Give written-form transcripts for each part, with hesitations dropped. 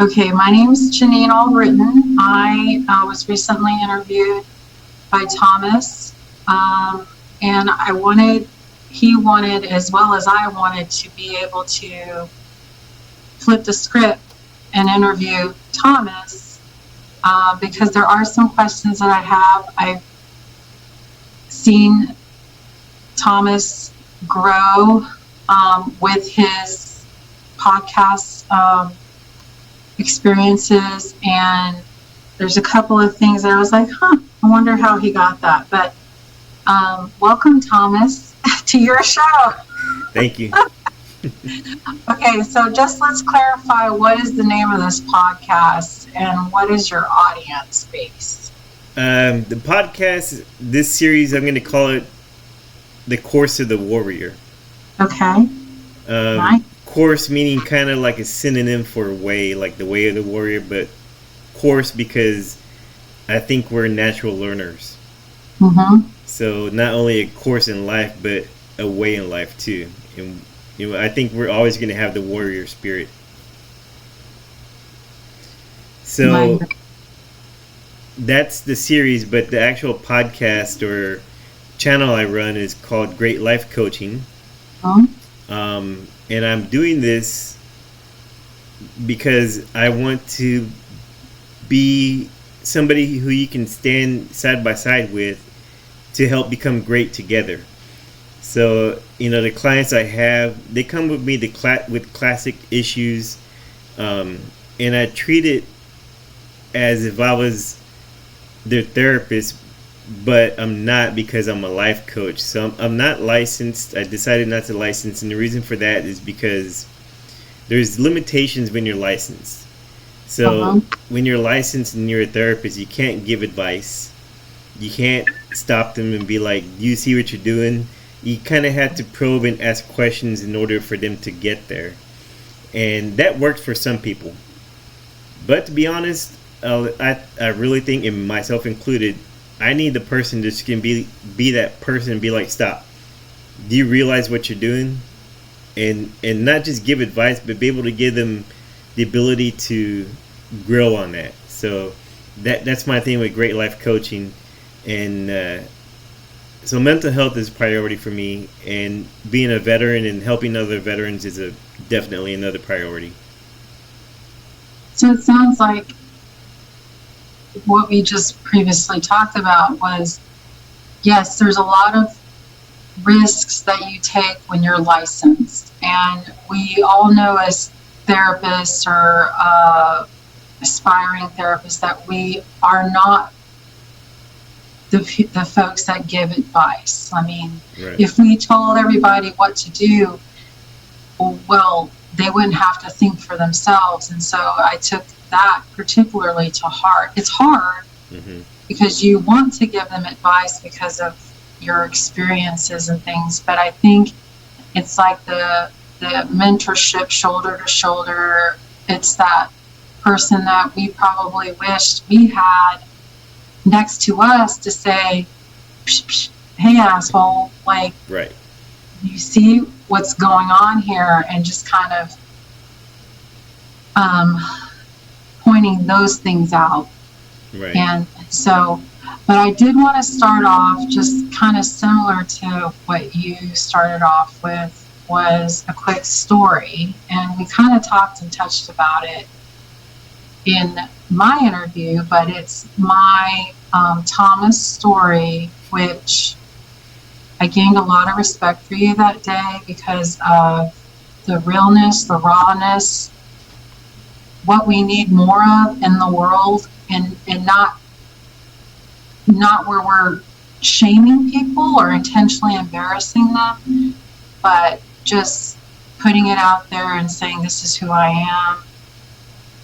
Okay, my name is Janine Albritton. I was recently interviewed by Thomas, and he wanted, as well as I wanted, to be able to flip the script and interview Thomas, because there are some questions that I have. I've seen Thomas grow with his podcast experiences, and there's a couple of things that I was like, I wonder how he got that. But welcome, Thomas, to your show. Thank you. Okay, so just let's clarify, what is the name of this podcast and what is your audience base? The podcast, this series, I'm going to call it The Course of the Warrior. Okay. Nice. Course meaning kind of like a synonym for way, like the way of the warrior, but course because I think we're natural learners. Mm-hmm. So not only a course in life, but a way in life too. And I think we're always going to have the warrior spirit. So that's the series, but the actual podcast or channel I run is called Great Life Coaching. And I'm doing this because I want to be somebody who you can stand side by side with to help become great together. So, the clients I have, they come with me with classic issues, and I treat it as if I was their therapist, but I'm not, because I'm a life coach. So I'm not licensed. I decided not to license, and the reason for that is because there's limitations when you're licensed. So when you're licensed and you're a therapist, you can't give advice. You can't stop them and be like, do you see what you're doing? You kind of have to probe and ask questions in order for them to get there. And that works for some people. But to be honest, I really think, and myself included, I need the person that can be that person and be like, stop. Do you realize what you're doing? And not just give advice, but be able to give them the ability to grow on that. So that's my thing with Great Life Coaching. And so mental health is a priority for me, and being a veteran and helping other veterans is definitely another priority. So it sounds like what we just previously talked about was, yes, there's a lot of risks that you take when you're licensed. And we all know as therapists or aspiring therapists that we are not the folks that give advice. I mean, right. If we told everybody what to do, well, they wouldn't have to think for themselves. And so I took that particularly to heart. It's hard because you want to give them advice because of your experiences and things, but I think it's like the mentorship, shoulder to shoulder. It's that person that we probably wished we had next to us to say, psh, psh, hey asshole, like, right, you see what's going on here, and just kind of pointing those things out. Right. And so, but I did want to start off just kind of similar to what you started off with, was a quick story. And we kind of talked and touched about it in my interview, but it's my Thomas story, which I gained a lot of respect for you that day because of the realness, the rawness, what we need more of in the world, and not where we're shaming people or intentionally embarrassing them, but just putting it out there and saying, this is who I am,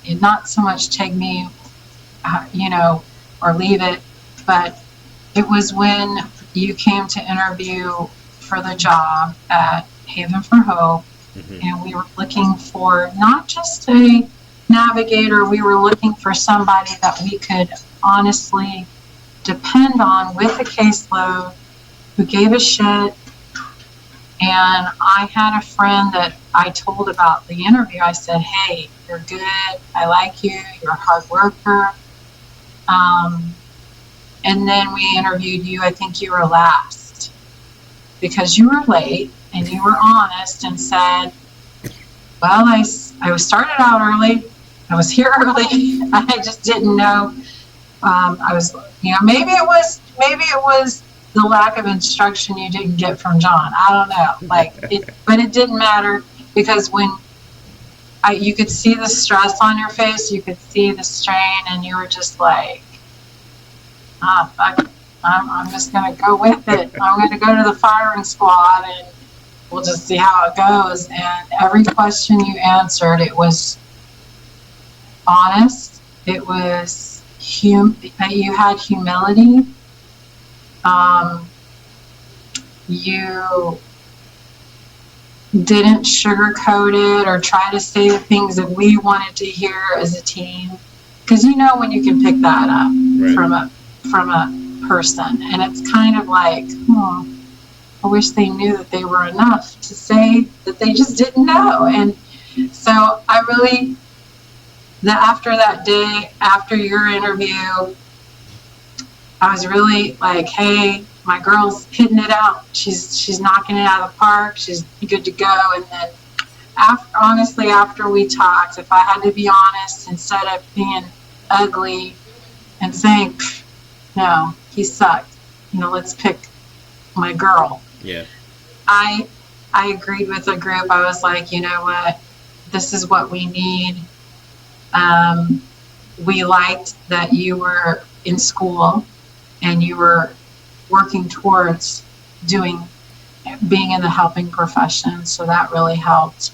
and not so much take me, or leave it. But it was when you came to interview for the job at Haven for Hope, and we were looking for not just a navigator, we were looking for somebody that we could honestly depend on with a caseload, who gave a shit. And I had a friend that I told about the interview. I said, hey, you're good. I like you. You're a hard worker. And then we interviewed you. I think you were last because you were late and you were honest and said, well, I started out early. I was here early. I just didn't know. I was, maybe it was the lack of instruction you didn't get from John. I don't know. But it didn't matter because when you could see the stress on your face, you could see the strain, and you were just like, I'm just going to go with it. I'm going to go to the firing squad and we'll just see how it goes. And every question you answered, it was honest. It was you had humility. You didn't sugarcoat it or try to say the things that we wanted to hear as a team, because when you can pick that up right from a person, and it's kind of like, I wish they knew that they were enough to say that they just didn't know. And so I really, after that day, after your interview, I was really like, hey, my girl's hitting it out. She's knocking it out of the park. She's good to go. And then after we talked, if I had to be honest, instead of being ugly and saying, no, he sucked, let's pick my girl. Yeah. I agreed with the group. I was like, you know what? This is what we need. We liked that you were in school and you were working towards being in the helping profession. So that really helped.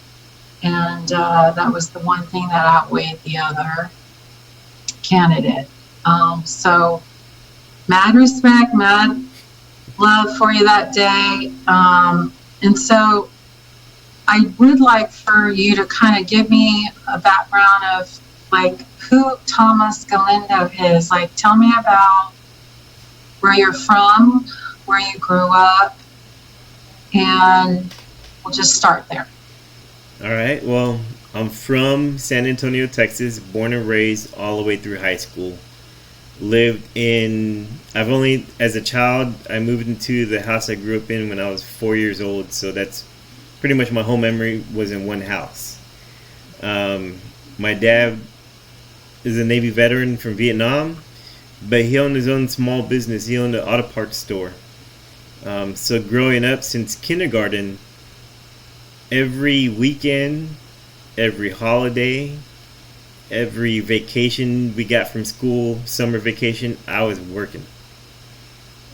And that was the one thing that outweighed the other candidate. So mad respect, mad love for you that day. And so I would like for you to kind of give me a background of who Thomas Galindo is. Tell me about where you're from, where you grew up, and we'll just start there. All right. Well, I'm from San Antonio, Texas, born and raised all the way through high school. As a child, I moved into the house I grew up in when I was 4 years old. So that's pretty much my whole memory was in one house. My dad is a Navy veteran from Vietnam, but he owned his own small business. He owned an auto parts store. So growing up since kindergarten, every weekend, every holiday, every vacation we got from school, summer vacation, I was working.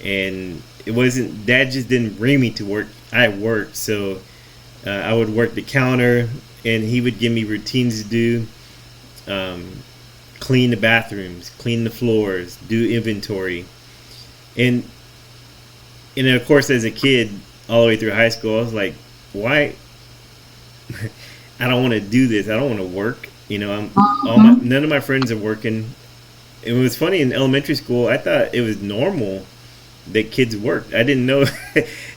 And Dad just didn't bring me to work. I worked. So I would work the counter and he would give me routines to do. Clean the bathrooms, clean the floors, do inventory. And of course, as a kid, all the way through high school, I was like, why? I don't want to do this. I don't want to work. None of my friends are working. It was funny in elementary school. I thought it was normal that kids worked. I didn't know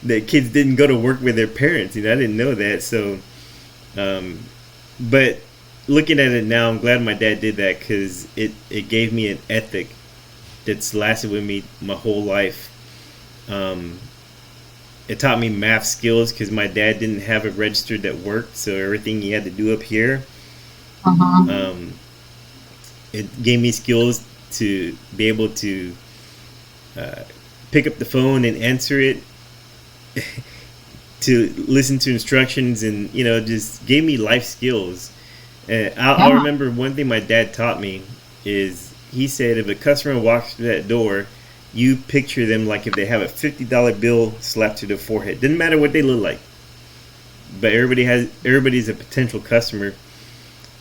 that kids didn't go to work with their parents. I didn't know that. So, but looking at it now, I'm glad my dad did that because it gave me an ethic that's lasted with me my whole life. It taught me math skills because my dad didn't have it registered at work, so everything he had to do up here. It gave me skills to be able to pick up the phone and answer it, to listen to instructions, and just gave me life skills. And I'll remember one thing my dad taught me is he said if a customer walks through that door, you picture them like if they have a $50 bill slapped to their forehead. Doesn't matter what they look like, but everybody's a potential customer.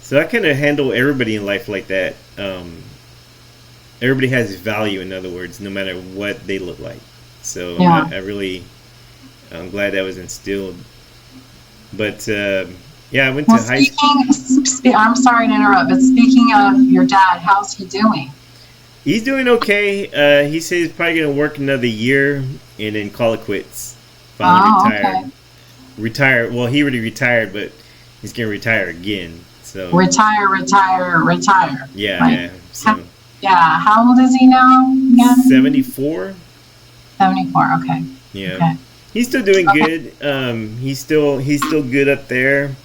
So I kind of handle everybody in life like that. Everybody has value, in other words, no matter what they look like. So I'm glad that was instilled. But I went to high school. I'm sorry to interrupt, but speaking of your dad, how's he doing? He's doing okay. He says he's probably going to work another year and then call it quits. Finally retired. Okay. Retired. Well, he already retired, but he's gonna retire again. So Retire, retire, retire. yeah, Like, yeah. So yeah. How old is he now again? 74. 74. Okay. Yeah, Okay. he's still doing Okay. good. He's still good up there.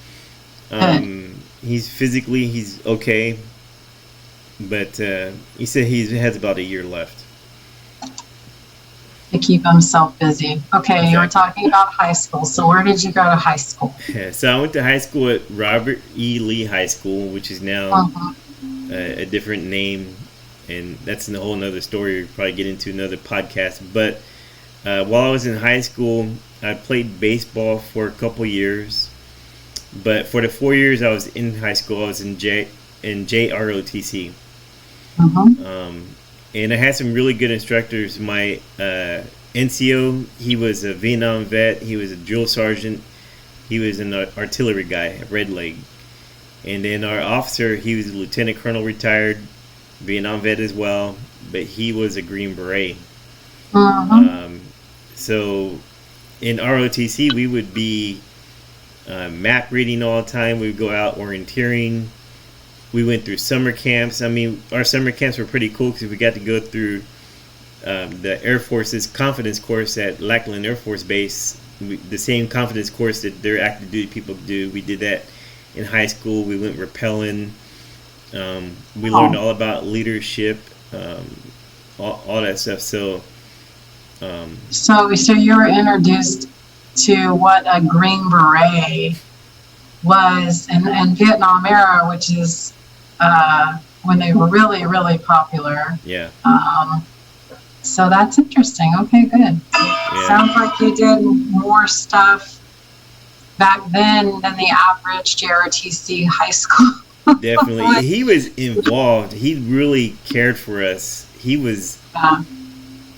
Good. He's physically he's okay, but he said he has about a year left. To keep himself busy. Okay. You were Exactly. talking about high school. So where did you go to high school? Yeah, so I went to high school at Robert E. Lee High School, which is now Mhm. a different name, and that's a whole nother story. We'll probably get into another podcast. But while I was in high school, I played baseball for a couple years. But for the 4 years I was in high school, I was in JROTC, Mhm. and I had some really good instructors. My NCO, he was a Vietnam vet. He was a drill sergeant. He was an artillery guy, a red leg. And then our officer, he was a lieutenant colonel, retired, Vietnam vet as well, but he was a Green Beret. Mhm. Um, so in ROTC, we would be map reading all the time. We would go out orienteering. We went through summer camps. I mean, our summer camps were pretty cool because we got to go through the Air Force's confidence course at Lackland Air Force Base. The same confidence course that their active duty people do. We did that in high school. We went rappelling. We learned Oh. all about leadership, all that stuff. So, So you were introduced to what a Green Beret was in Vietnam era, which is when they were really, really popular. yeah, Um, so that's interesting. Okay, good. yeah, Sounds like you did more stuff back then than the average JRTC high school. definitely. He was involved. He really cared for us. Yeah.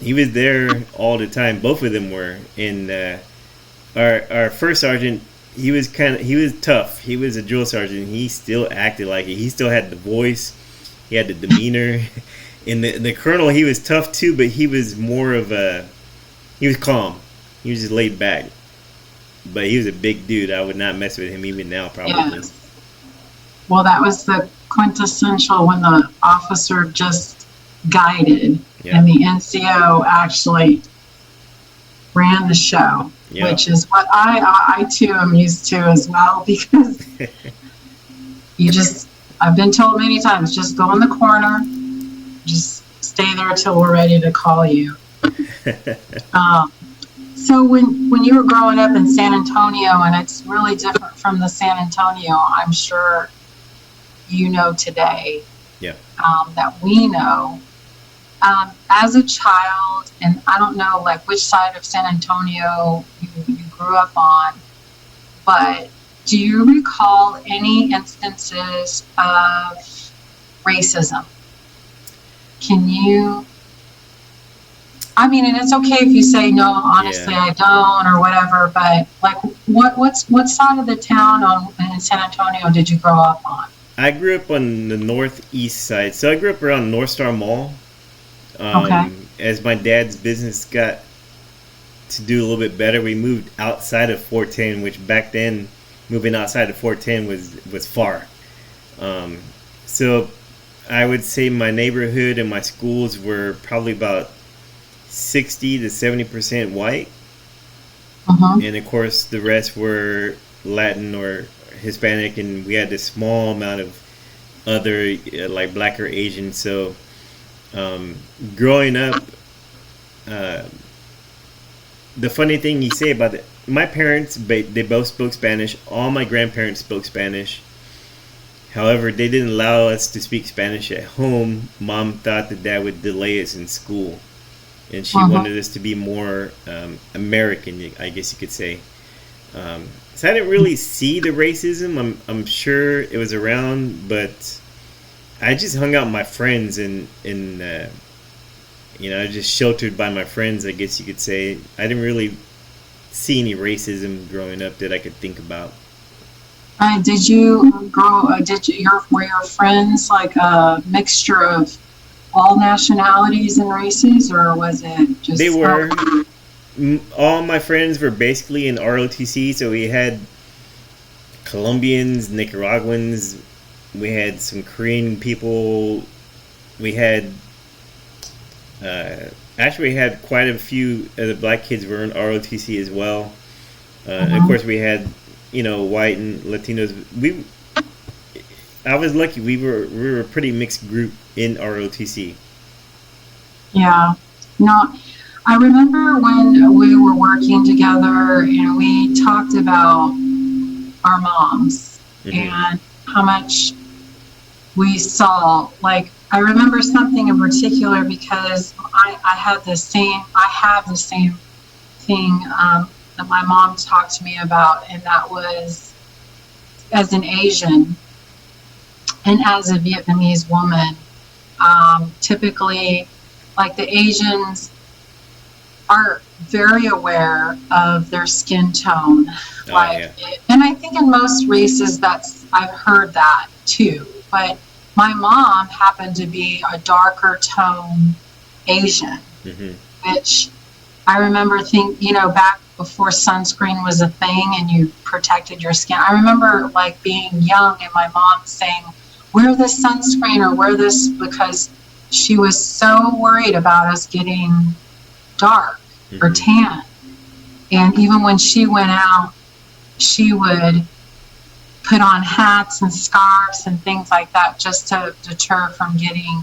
He was there all the time. Both of them were. And our first sergeant, he was tough. He was a drill sergeant. He still acted like it. He still had the voice. He had the demeanor. And the colonel, he was tough too, but he was more of he was calm. He was just laid back. But he was a big dude. I would not mess with him even now, probably. Yes. Well, that was the quintessential when the officer just guided Yeah, and the NCO actually ran the show, yeah. which is what I too am used to as well, because I've been told many times, just go in the corner, just stay there till we're ready to call you. Um, so when you were growing up in San Antonio, and it's really different from the San Antonio, I'm sure you know today, Yeah. that we know. As a child, and I don't know like which side of San Antonio you grew up on, but do you recall any instances of racism? Can you? I mean, and it's okay if you say no. Honestly, Yeah. I don't, or whatever. But like, what side of the town in San Antonio did you grow up on? I grew up on the northeast side. So I grew up around North Star Mall. Okay. As my dad's business got to do a little bit better, we moved outside of 410, which back then, moving outside of 410 was far. So I would say my neighborhood and my schools were probably about 60 to 70% white, Mm-hmm. and of course the rest were Latin or Hispanic, and we had a small amount of other like black or Asian. So growing up, uh, the funny thing you say about it, my parents, they both spoke Spanish. All my grandparents spoke Spanish. However, they didn't allow us to speak Spanish at home. Mom thought that would delay us in school, and she Mm-hmm. wanted us to be more American, I guess you could say. So I didn't really see the racism. I'm sure it was around, but I just hung out with my friends, and I was just sheltered by my friends, I guess you could say. I didn't really see any racism growing up that I could think about. Did you were your friends like a mixture of all nationalities and races, or was it just? They were. Okay. All my friends were basically in ROTC, so we had Colombians, Nicaraguans. We had some Korean people. We had actually we had quite a few of the black kids were in ROTC as well. And of Mhm. course, we had white and Latinos. I was lucky. We were a pretty mixed group in ROTC. Yeah. No, I remember when we were working together and we talked about our moms Hmm. and how much we saw. Like, I remember something in particular because I have the same thing that my mom talked to me about, and that was as an Asian and as a Vietnamese woman. Typically, like the Asians are very aware of their skin tone, Oh like, yeah. and I think in most races I've heard that too. But my mom happened to be a darker tone Asian, Hmm. which I remember back before sunscreen was a thing and you protected your skin. I remember like being young and my mom saying, wear this sunscreen or wear this, because she was so worried about us getting dark or Hmm. tan. And even when she went out, she would put on hats and scarves and things like that just to deter from getting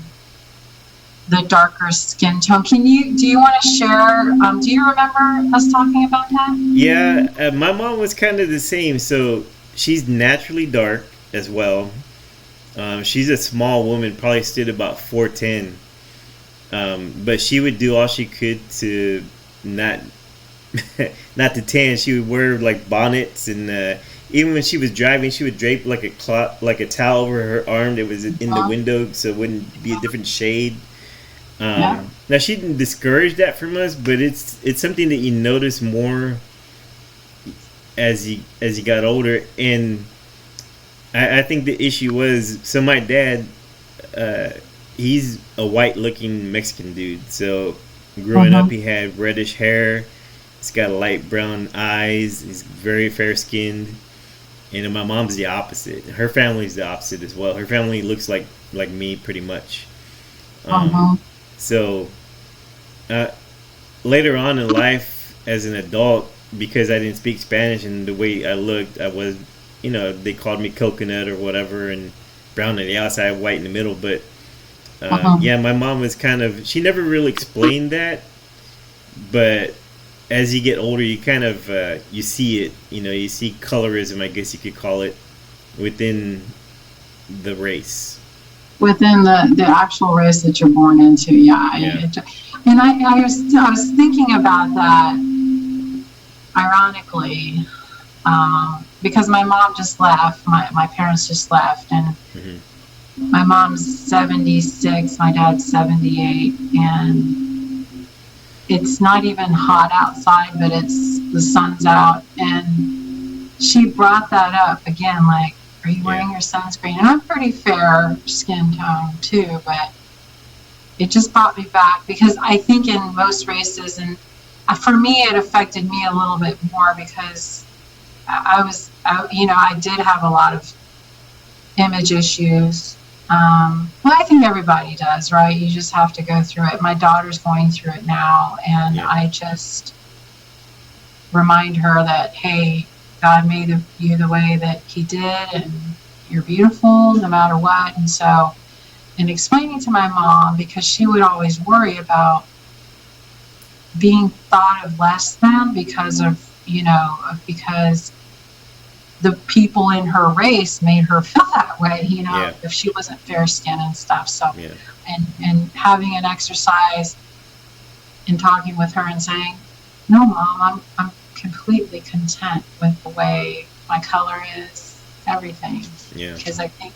the darker skin tone. Do you want to share? Do you remember us talking about that? Yeah, my mom was kind of the same. So she's naturally dark as well. She's a small woman, probably stood about 4'10". But she would do all she could to not not to tan. She would wear like bonnets, and even when she was driving, she would drape like like a towel over her arm that was in the Mhm. window, so it wouldn't be a different shade. Yeah. Now she didn't discourage that from us, but it's something that you notice more as you got older. And I think the issue was, so my dad, uh, he's a white looking Mexican dude. So growing up, Mhm. he had reddish hair. He's got light brown eyes. He's very fair skinned. And my mom's the opposite. Her family's the opposite as well. Her family looks like me pretty much. Um, Mhm. so uh, later on in life, as an adult, because I didn't speak Spanish and the way I looked, I was, they called me coconut or whatever, and brown on the outside, white in the middle. But Mhm. yeah, my mom was she never really explained that, but as you get older, you kind of you see it. You see colorism, I guess you could call it, within the race. Within the actual race that you're born into, yeah. Yeah. And I was thinking about that ironically, because my mom just left, my parents just left, and Hmm. my mom's 76, my dad's 78, and it's not even hot outside, but the sun's out. And she brought that up again, like, are you Yeah. wearing your sunscreen? And I'm pretty fair skin tone too, but it just brought me back because I think in most races, and for me, it affected me a little bit more because I did have a lot of image issues. Well, I think everybody does, right? You just have to go through it. My daughter's going through it now, and Yeah. I just remind her that, hey, God made you the way that He did, and you're beautiful no matter what. And so, and explaining to my mom, because she would always worry about being thought of less than because the people in her race made her feel that way, Yeah. if she wasn't fair skinned and stuff. So, Yeah. and having an exercise and talking with her and saying, no, mom, I'm completely content with the way my color is, everything. Yeah. Because I think,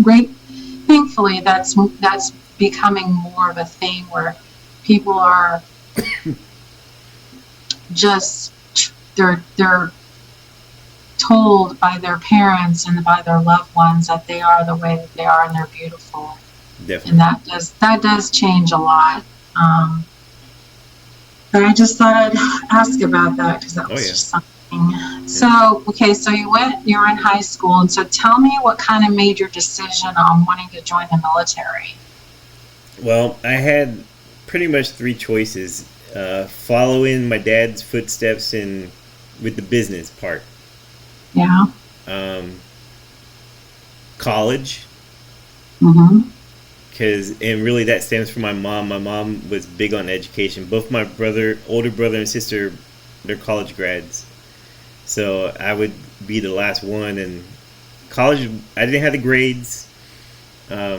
great, thankfully, that's becoming more of a thing where people are just, they're told by their parents and by their loved ones that they are the way that they are and they're beautiful, and Definitely. that does change a lot. But I just thought I'd ask about that because that Oh was yeah. just something So, okay, so you were in high school, and so tell me what kind of made your decision on wanting to join the military. Well, I had pretty much three choices: following my dad's footsteps in with the business part, Yeah. um, college, Mm-hmm. because and really that stems from my mom. My mom was big on education. Both my older brother and sister, they're college grads. So I would be the last one. And college, I didn't have the grades. I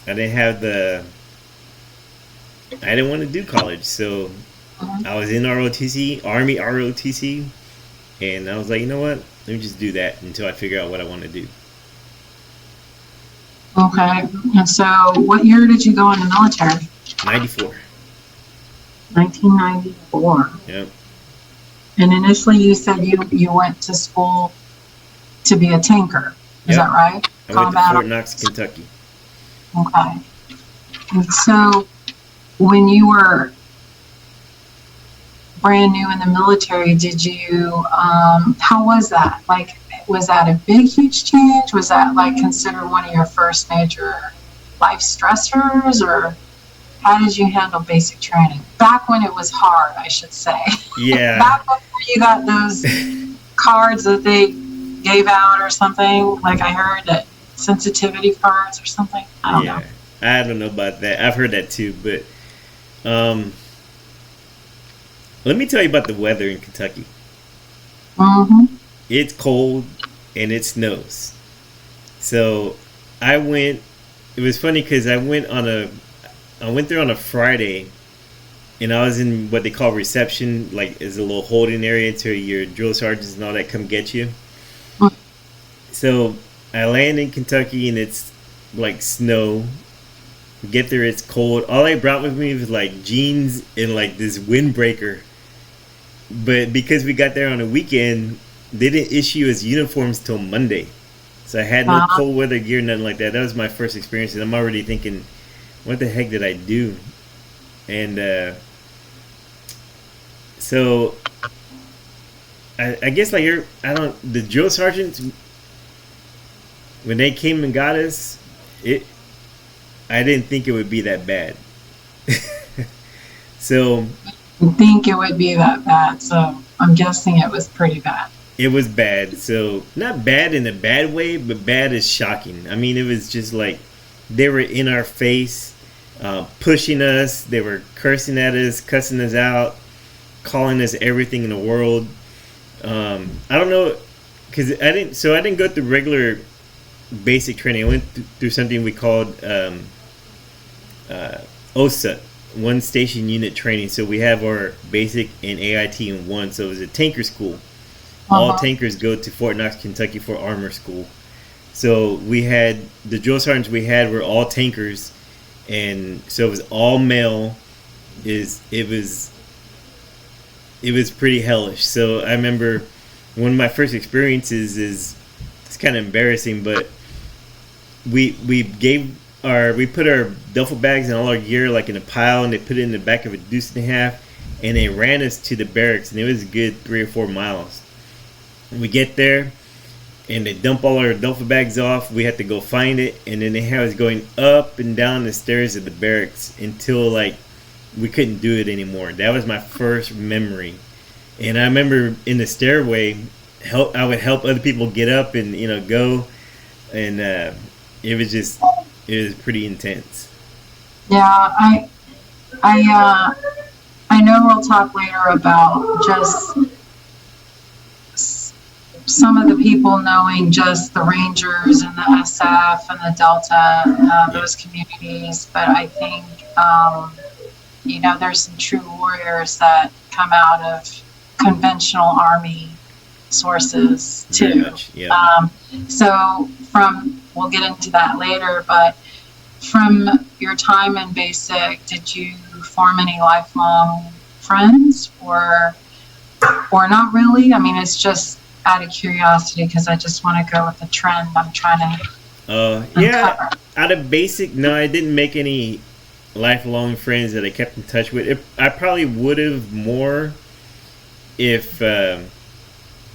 didn't have the. I didn't want to do college, so I was in ROTC, Army ROTC, and I was like, you know what? Let me just do that until I figure out what I want to do. Okay. And so what year did you go in the military? 94. 1994. Yep. And initially you said you went to school to be a tanker. Is Yep. that right? I went to Combat. Fort Knox, Kentucky. Okay. And so when you were brand new in the military, did you, how was that? Like, was that a big, huge change? Was that like considered one of your first major life stressors, or how did you handle basic training? Back when it was hard, I should say. Yeah. Back before you got those cards that they gave out or something, like I heard that sensitivity cards or something. I don't know. I don't know about that. I've heard that too, but um, let me tell you about the weather in Kentucky. Mm-hmm. It's cold and it snows. So I went. It was funny because I went there on a Friday, and I was in what they call reception, like is a little holding area to your drill sergeants and all that come get you. So I land in Kentucky and it's like snow. Get there, it's cold. All I brought with me was like jeans and like this windbreaker. But because we got there on a weekend, they didn't issue us uniforms till Monday. So I had no cold weather gear, nothing like that. That was my first experience, and I'm already thinking, what the heck did I do? And so I guess like the drill sergeants when they came and got us, I didn't think it would be that bad. So Think it would be that bad, so I'm guessing it was pretty bad. it was bad. So not bad in a bad way, but bad is shocking. I mean, it was just like they were in our face, pushing us. They were cursing at us, cussing us out, calling us everything in the world. I don't know, because I didn't go through regular basic training. I went through something we called OSA, one station unit training. So we have our basic and AIT in one. So it was a tanker school. All tankers go to Fort Knox, Kentucky for armor school. So we had the drill sergeants we had were all tankers, and so it was all male. It was pretty hellish. So I remember one of my first experiences it's kind of embarrassing, but we put our duffel bags and all our gear like in a pile, and they put it in the back of a deuce and a half, and they ran us to the barracks, and it was a good 3 or 4 miles. We get there, and they dump all our duffel bags off. We had to go find it, and then they had us going up and down the stairs of the barracks until like we couldn't do it anymore. That was my first memory, and I remember in the stairway, I would help other people get up and go, and it was pretty intense. Yeah, I know we'll talk later about just some of the people knowing just the Rangers and the SF and the Delta, those communities, but I think there's some true warriors that come out of conventional Army sources Very too. much, yeah. So we'll get into that later, but from your time in basic, did you form any lifelong friends or not really? I mean, it's just out of curiosity because I just want to go with the trend I'm trying to yeah, out of basic, no, I didn't make any lifelong friends that I kept in touch with. I probably would have more if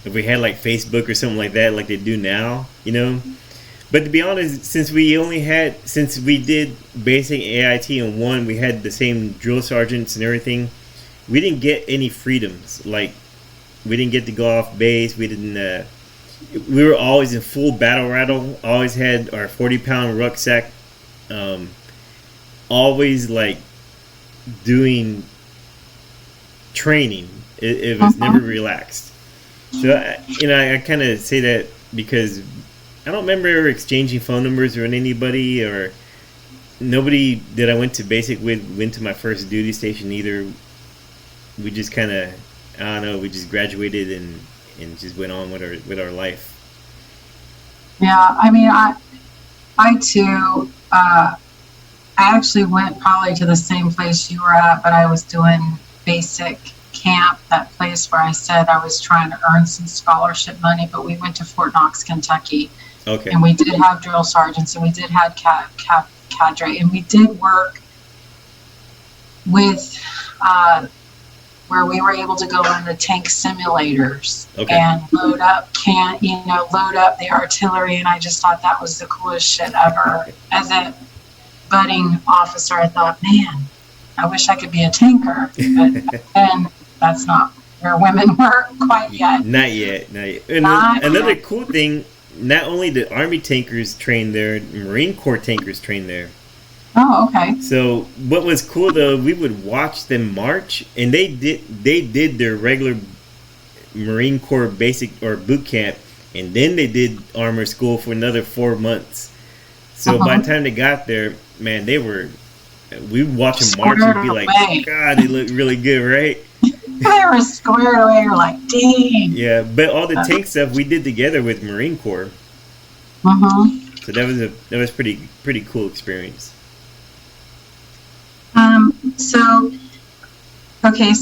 if we had like Facebook or something like that, like they do now, you know. But to be honest, since we did basic AIT in one, we had the same drill sergeants and everything. We didn't get any freedoms. Like we didn't get to go off base. We didn't. We were always in full battle rattle. Always had our 40-pound rucksack. Always like doing training. It was never relaxed. So I kind of say that because I don't remember exchanging phone numbers with anybody, or nobody that I went to basic with went to my first duty station either. We just kind of, I don't know, we just graduated and just went on with our life. Yeah, I mean, I too, I actually went probably to the same place you were at, but I was doing basic camp, that place where I said I was trying to earn some scholarship money, but we went to Fort Knox, Kentucky. Okay. And we did have drill sergeants, and we did have cadre, and we did work with where we were able to go in the tank simulators and load up the artillery, and I just thought that was the coolest shit ever. As a budding officer, I thought, man, I wish I could be a tanker, but then that's not where women were quite yet. Not yet. And another cool thing, not only the Army tankers train there, Marine Corps tankers train there. Oh, okay. So what was cool though, we would watch them march, and they did their regular Marine Corps basic or boot camp, and then they did armor school for another 4 months. So by the time they got there, man, we would watch them march and be like, God, they look really good, right? They were squared away. You're like, dang. Yeah, but all the tank stuff we did together with Marine Corps. So that was pretty cool experience. So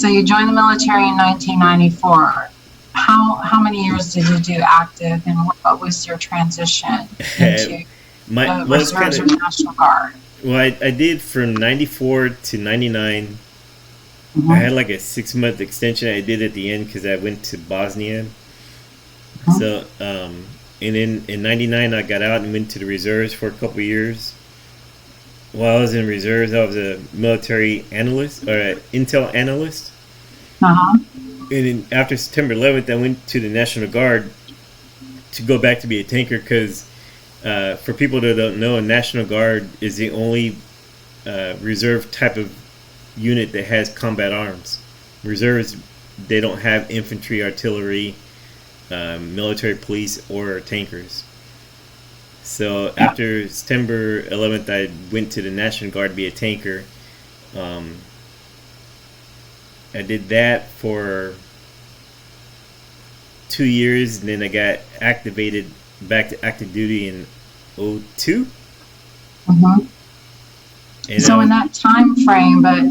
you joined the military in 1994. How many years did you do active, and what was your transition into the reserves or National Guard? Well, I did from 94 to 99. I had like a 6-month extension I did at the end because I went to Bosnia. So, and then in 99 I got out and went to the reserves for a couple of years. While I was in reserves, I was a military analyst or an intel analyst. And then after September 11th, I went to the National Guard to go back to be a tanker because for people that don't know, National Guard is the only reserve type of unit that has combat arms. Reserves, they don't have infantry, artillery, military police, or tankers. So after September 11th, I went to the National Guard to be a tanker. I did that for 2 years, and then I got activated back to active duty in 2002. And so in that time frame, but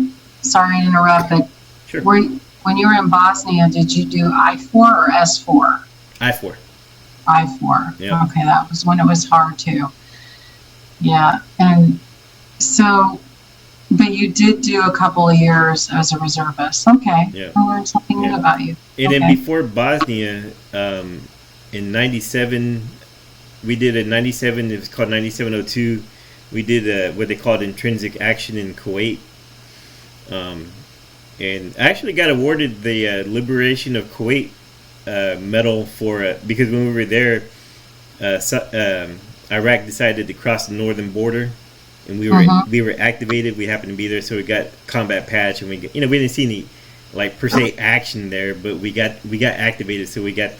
sorry to interrupt, but sure. When you were in Bosnia, did you do I-4 or S4? I-4. I-4. Yep. Okay, that was when it was hard too. Yeah, and so, but you did do a couple of years as a reservist. Okay, yeah. I learned something new about you. And then before Bosnia, in 97, we did a 97, it was called 9702. We did what they called intrinsic action in Kuwait. And I actually got awarded the Liberation of Kuwait medal for because when we were there, Iraq decided to cross the northern border, and we were activated. We happened to be there, so we got combat patch, and we didn't see any like per se action there, but we got activated, so we got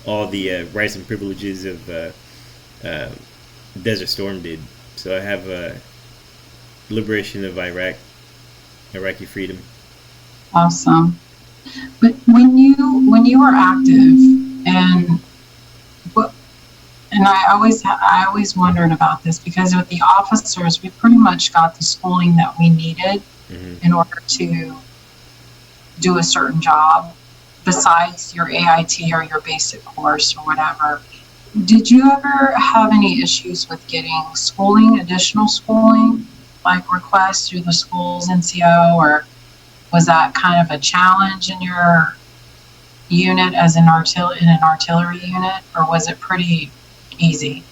all the rights and privileges of Desert Storm did. So I have liberation of Iraqi freedom. Awesome. But when you were active, and I always wondered about this, because with the officers, we pretty much got the schooling that we needed in order to do a certain job, besides your AIT or your basic course or whatever. Did you ever have any issues with getting schooling, additional schooling, like requests through the school's NCO, or was that kind of a challenge in your unit as in an artillery unit, or was it pretty easy?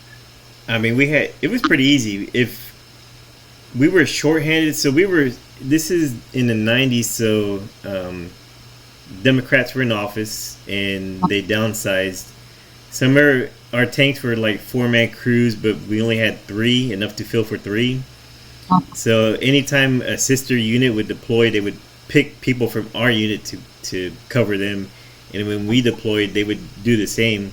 I mean, it was pretty easy. If we were shorthanded, so we were. This is in the '90s, so Democrats were in office and they downsized. Some of our tanks were like 4-man crews, but we only had three, enough to fill for three. So anytime a sister unit would deploy, they would pick people from our unit to cover them, and when we deployed, they would do the same.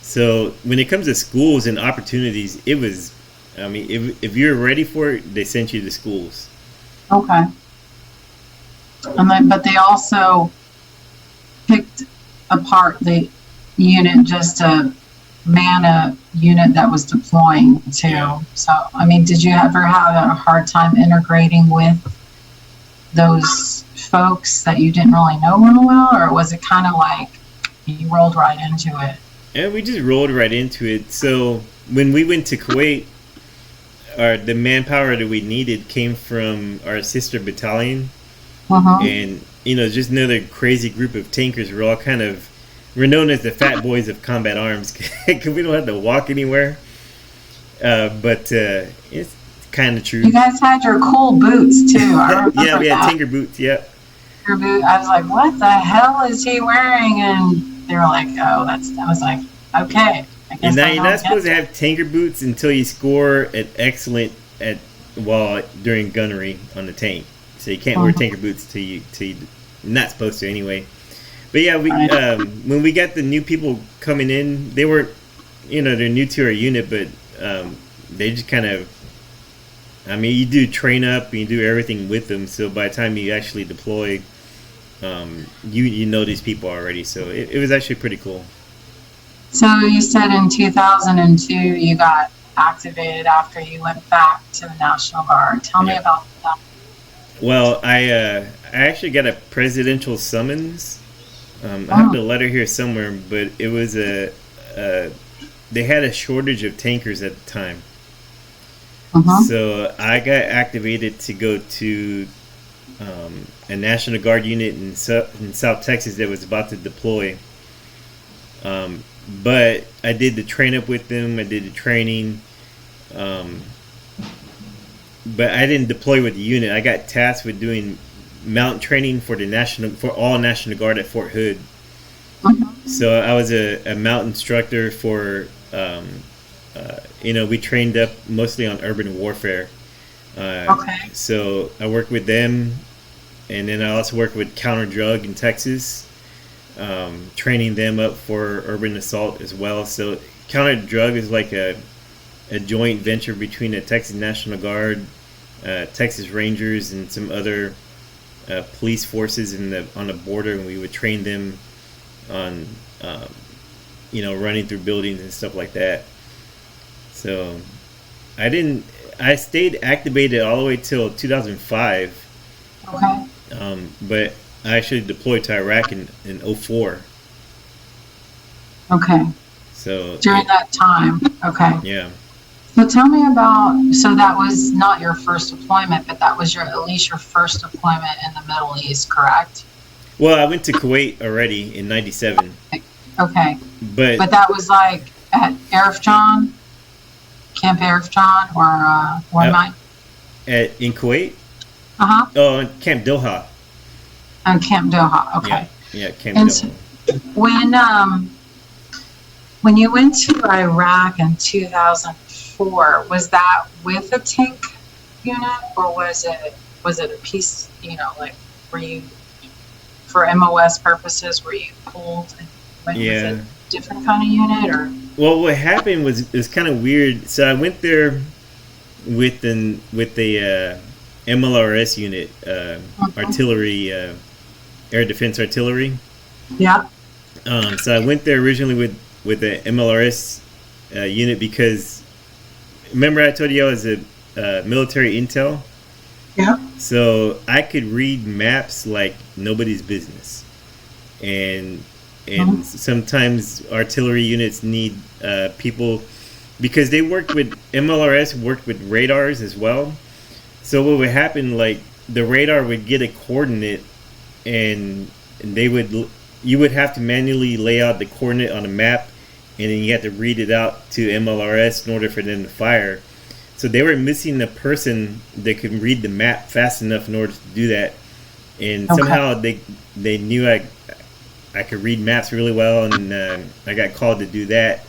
So when it comes to schools and opportunities, it was, I mean, if you're ready for it, they sent you to schools. Okay. And then, but they also picked apart the unit just to man a unit that was deploying too. So, I mean, did you ever have a hard time integrating with those folks that you didn't really know real well, or was it kind of like you rolled right into it? And we just rolled right into it. So when we went to Kuwait, the manpower that we needed came from our sister battalion, and just another crazy group of tankers. We're known as the fat boys of combat arms because we don't have to walk anywhere. But it's kind of true. You guys had your cool boots too. Yeah, we had tanker boots. Yeah. Your boot. I was like, "What the hell is he wearing?" And they were like, "Oh, that's." I was like, "Okay." I guess you're not supposed to have tanker boots until you score an excellent during gunnery on the tank. So you can't wear tanker boots till you not supposed to anyway. But yeah, when we got the new people coming in, they were, they're new to our unit, but they just kind of, I mean, you do train up, and you do everything with them. So by the time you actually deploy, you know these people already. So it was actually pretty cool. So you said in 2002 you got activated after you went back to the National Guard. Tell me about that. Well, I actually got a presidential summons. I have the letter here somewhere, but it was they had a shortage of tankers at the time. So I got activated to go to a National Guard unit in South Texas that was about to deploy. But I did the train up with them. I did the training. But I didn't deploy with the unit. I got tasked with doing mount training for all National Guard at Fort Hood. So I was a mount instructor for, we trained up mostly on urban warfare. So I worked with them, and then I also worked with counter drug in Texas, training them up for urban assault as well. So counter drug is like a joint venture between the Texas National Guard, Texas Rangers, and some other police forces on the border, and we would train them on running through buildings and stuff like that. So I stayed activated all the way till 2005. But I actually deployed to Iraq in 2004. Okay. So during that time. Okay. Yeah. So tell me so that was not your first deployment, but that was at least your first deployment in the Middle East, correct? Well, I went to Kuwait already in '97. Okay. But that was like at Arif John, Camp Arif John, or what in Kuwait? Oh, Camp Doha. Oh, Camp Doha. Okay. Yeah, Camp Doha. So when you went to Iraq in 2004, was that with a tank unit, or was it a piece? Were you, for MOS purposes, were you pulled and went with a different kind of unit, or? Well, what happened was kind of weird. So I went there with the MLRS unit, artillery, air defense artillery. Yeah. So I went there originally with the MLRS unit because, remember I told you I was a military intel? Yeah. So I could read maps like nobody's business. And sometimes artillery units need people, because MLRS worked with radars as well. So what would happen, like the radar would get a coordinate, and they would you would have to manually lay out the coordinate on a map, and then you had to read it out to MLRS in order for them to fire. So they were missing the person that could read the map fast enough in order to do that. And Okay. somehow they knew I could read maps really well, and I got called to do that.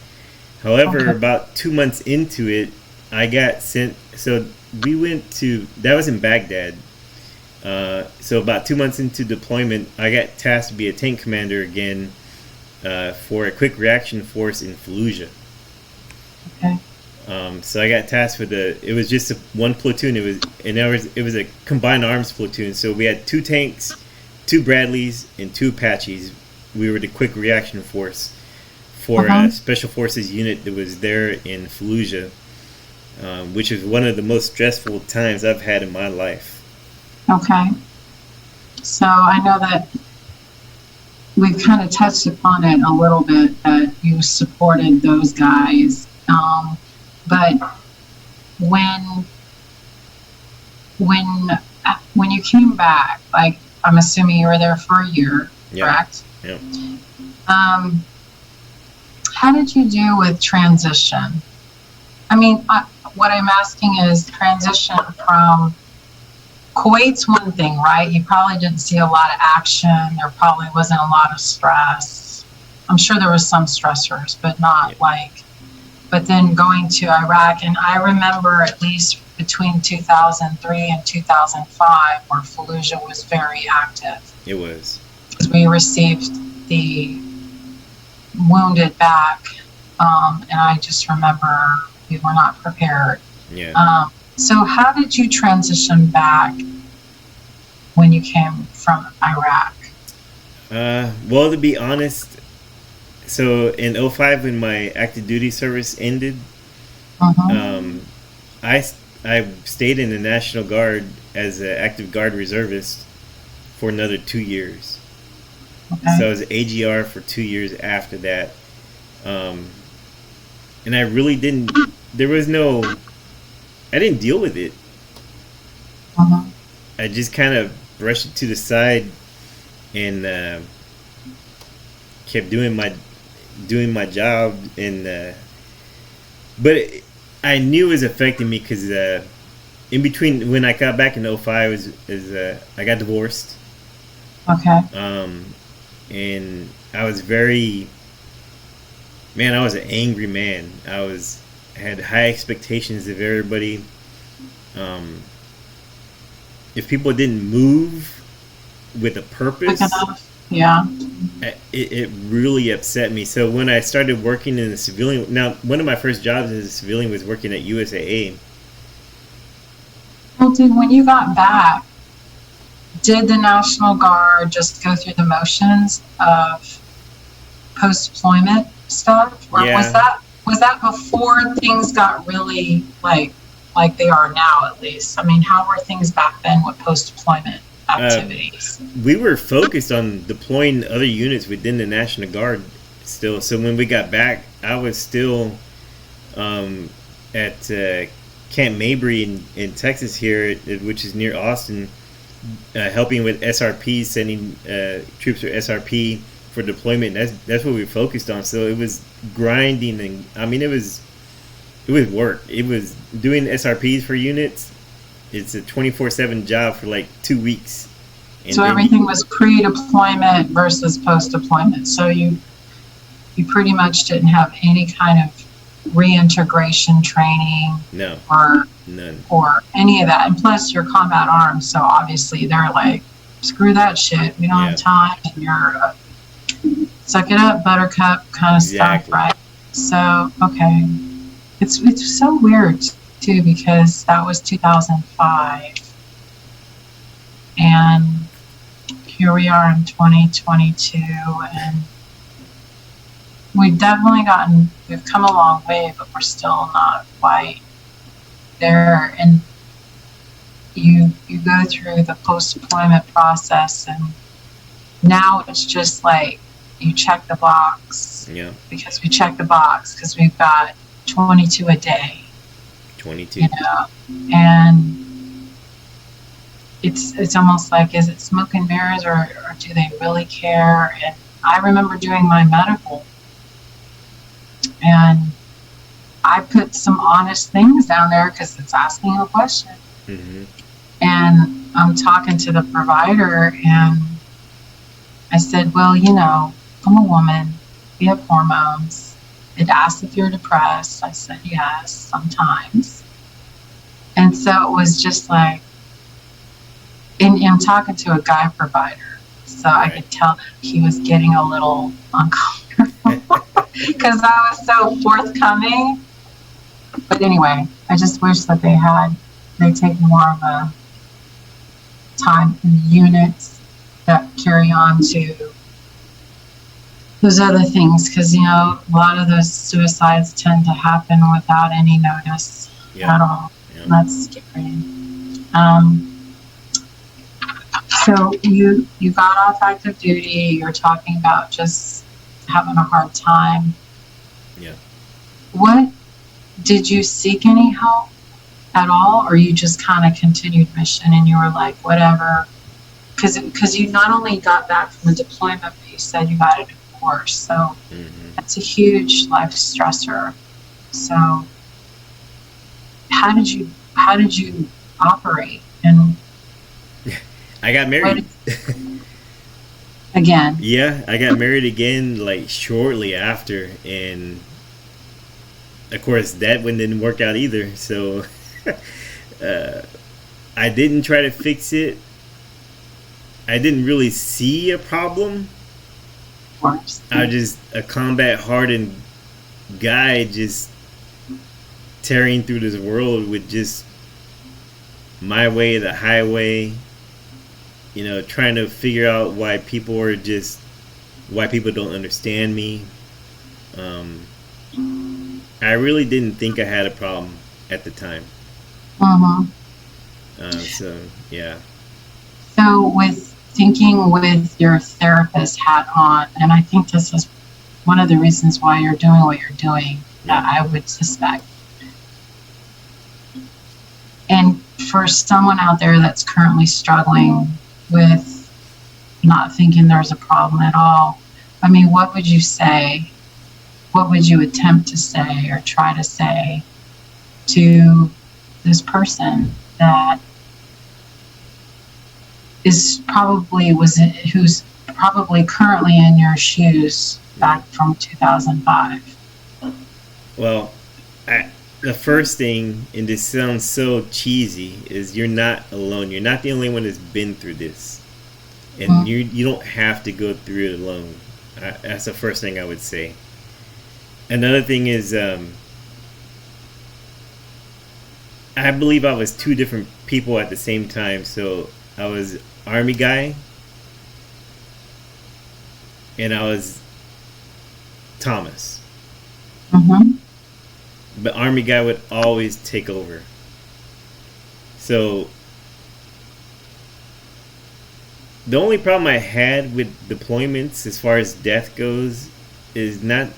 However, Okay. about 2 months into it, I got sent. So we went to, that was in Baghdad. So about 2 months into deployment, I got tasked to be a tank commander again for a quick reaction force in Fallujah. Okay. So I got tasked with it was just one platoon. It was a combined arms platoon. So we had 2 tanks, 2 Bradleys, and 2 Apaches. We were the quick reaction force for a special forces unit that was there in Fallujah, which is one of the most stressful times I've had in my life. Okay. So I know that we've kind of touched upon it a little bit, that you supported those guys. But when when you came back, like, I'm assuming you were there for a year, Yeah. correct? Yeah. How did you do with transition? I mean, what I'm asking is transition from Kuwait's one thing, right? You probably didn't see a lot of action. There probably wasn't a lot of stress. I'm sure there was some stressors, but not like, but then going to Iraq, and I remember at least between 2003 and 2005 where Fallujah was very active. It was. Because we received the wounded back, and I just remember we were not prepared. Yeah. So how did you transition back when you came from Iraq? Well, to be honest, so in 05 when my active duty service ended, I stayed in the National Guard as an active guard reservist for another 2 years. Okay. So I was AGR for 2 years after that. And I really didn't, I didn't deal with it. I just kind of brushed it to the side and kept doing my job. And but I knew it was affecting me because in between when I got back in 05 I got divorced. Okay. And I was I was an angry man. I had high expectations of everybody. If people didn't move with a purpose, yeah, it really upset me. So when I started working in the civilian, now one of my first jobs as a civilian was working at USAA. Well, dude, when you got back, did the National Guard just go through the motions of post-deployment stuff, or Yeah. was that before things got really like they are now? At least, I mean, how were things back then with post-deployment activities? We were focused on deploying other units within the National Guard still. So when we got back, I was still at Camp Mabry in Texas here, which is near Austin, helping with SRP, sending troops for SRP for deployment. That's what we focused on. So it was grinding, and I mean it was work. It was doing SRPs for units. It's a 24/7 job for like 2 weeks. And so everything was pre-deployment versus post-deployment. So you pretty much didn't have any kind of reintegration training. No. Or none. Or any of that. And plus you're combat arms, so obviously they're like, screw that shit. We don't have time. And you're suck it up, buttercup kind of stuff, right? So, okay. It's so weird too, because that was 2005, and here we are in 2022, and we've come a long way, but we're still not quite there. And you go through the post-deployment process, and now it's just like you check the box. Yeah. Because we check the box because we've got 22 a day. 22. You know, and it's almost like, is it smoke and mirrors, or do they really care? And I remember doing my medical, and I put some honest things down there because it's asking a question. Mm-hmm. And I'm talking to the provider, and I said, well, I'm a woman. We have hormones. It asked if you're depressed. I said, yes, sometimes. And so it was just like, and I'm talking to a guy provider. So I Right. could tell he was getting a little uncomfortable because I was so forthcoming. But anyway, I just wish that they take more of a time in the units that carry on to those other things, because a lot of those suicides tend to happen without any notice Yeah. at all. Yeah. That's scary. So you got off active duty. You're talking about just having a hard time. Yeah. What did you seek any help at all, or you just kind of continued mission and you were like, whatever? Because you not only got back from a deployment, but you said you got a divorce. So Mm-hmm. that's a huge life stressor. So how did you operate? And I got married. Again? Yeah, I got married again like shortly after, and of course that one didn't work out either. So uh, I didn't try to fix it. I didn't really see a problem. Of course. I was just a combat hardened guy, just tearing through this world with just my way, the highway. Trying to figure out why people don't understand me. I really didn't think I had a problem at the time. Mm-hmm. So yeah. So with thinking with your therapist hat on, and I think this is one of the reasons why you're doing what you're doing, Yeah. I would suspect. And for someone out there that's currently struggling with not thinking there's a problem at all, I mean, what would you say? What would you attempt to say or try to say to this person that who's probably currently in your shoes back from 2005? Well, the first thing, and this sounds so cheesy, is you're not alone. You're not the only one that's been through this, and you don't have to go through it alone. That's the first thing I would say. Another thing is, I believe I was two different people at the same time. So I was Army guy, and I was Thomas. Mm-hmm. But Army guy would always take over. So the only problem I had with deployments as far as death goes is not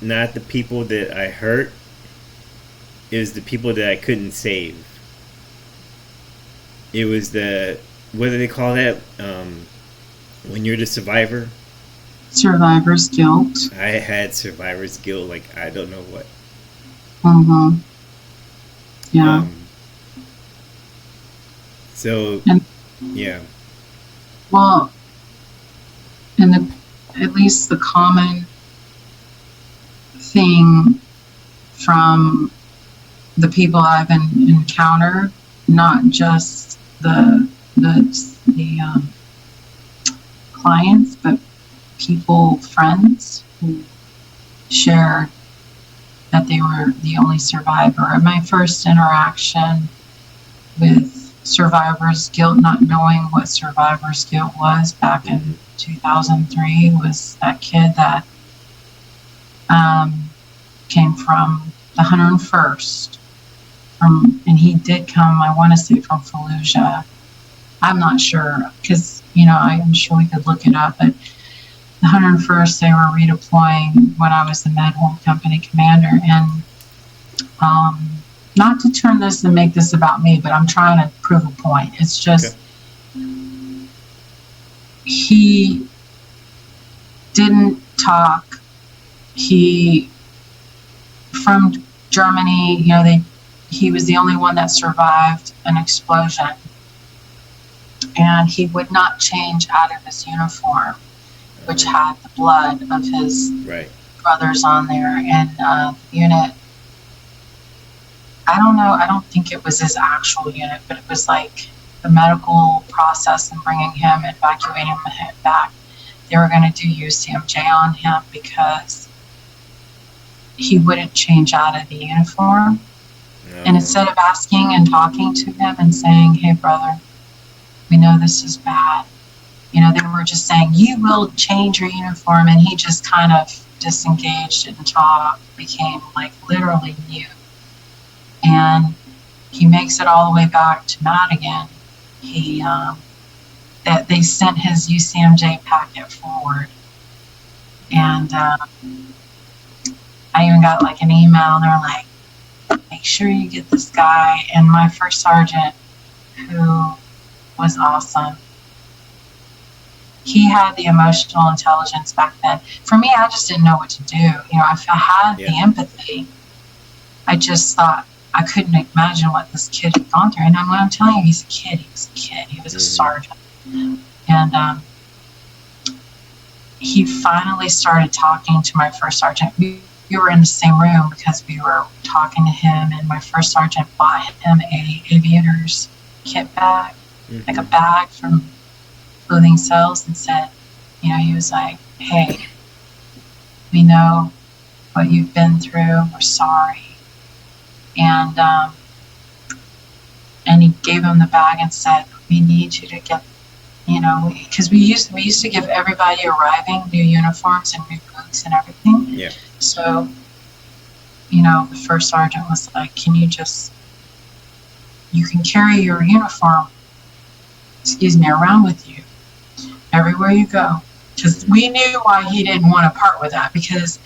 the people that I hurt, it was the people that I couldn't save. It was what do they call that, when you're the survivor? Survivor's guilt. I had survivor's guilt, like I don't know what. Mm-hmm. Yeah. So And yeah. well, and at least the common thing from the people I've encountered, not just the clients, but people, friends who share that they were the only survivor. And my first interaction with survivor's guilt, not knowing what survivor's guilt was back in 2003, was that kid that came from the 101st, and he did come, I want to say, from Fallujah. I'm not sure, because I'm sure we could look it up, but the 101st, they were redeploying when I was the Med Home Company commander. And not to turn this and make this about me, but I'm trying to prove a point. It's just, he didn't talk. He, from Germany, he was the only one that survived an explosion. And he would not change out of his uniform, which had the blood of his brothers on there. And the unit, I don't know, I don't think it was his actual unit, but it was like the medical process and bringing him, evacuating him back. They were going to do UCMJ on him because he wouldn't change out of the uniform. No. And instead of asking and talking to him and saying, hey, brother, we know this is bad. They were just saying, you will change your uniform. And he just kind of disengaged and became like literally mute. And he makes it all the way back to Madigan. That they sent his UCMJ packet forward. And I even got like an email, and they're like, make sure you get this guy. And my first sergeant, who was awesome, he had the emotional intelligence back then. For me, I just didn't know what to do. I had the empathy. I just thought I couldn't imagine what this kid had gone through. And I'm telling you, he's a kid. He was a kid. He was a sergeant. And he finally started talking to my first sergeant. We were in the same room because we were talking to him, and my first sergeant bought him a aviator's kit bag, like a bag from Clothing Sales, and said, he was like, hey, we know what you've been through. We're sorry. And he gave him the bag and said, we need you to get, because we used to give everybody arriving new uniforms and new boots and everything. Yeah. So, the first sergeant was like, you can carry your uniform, around with you everywhere you go. Because we knew why he didn't want to part with that, because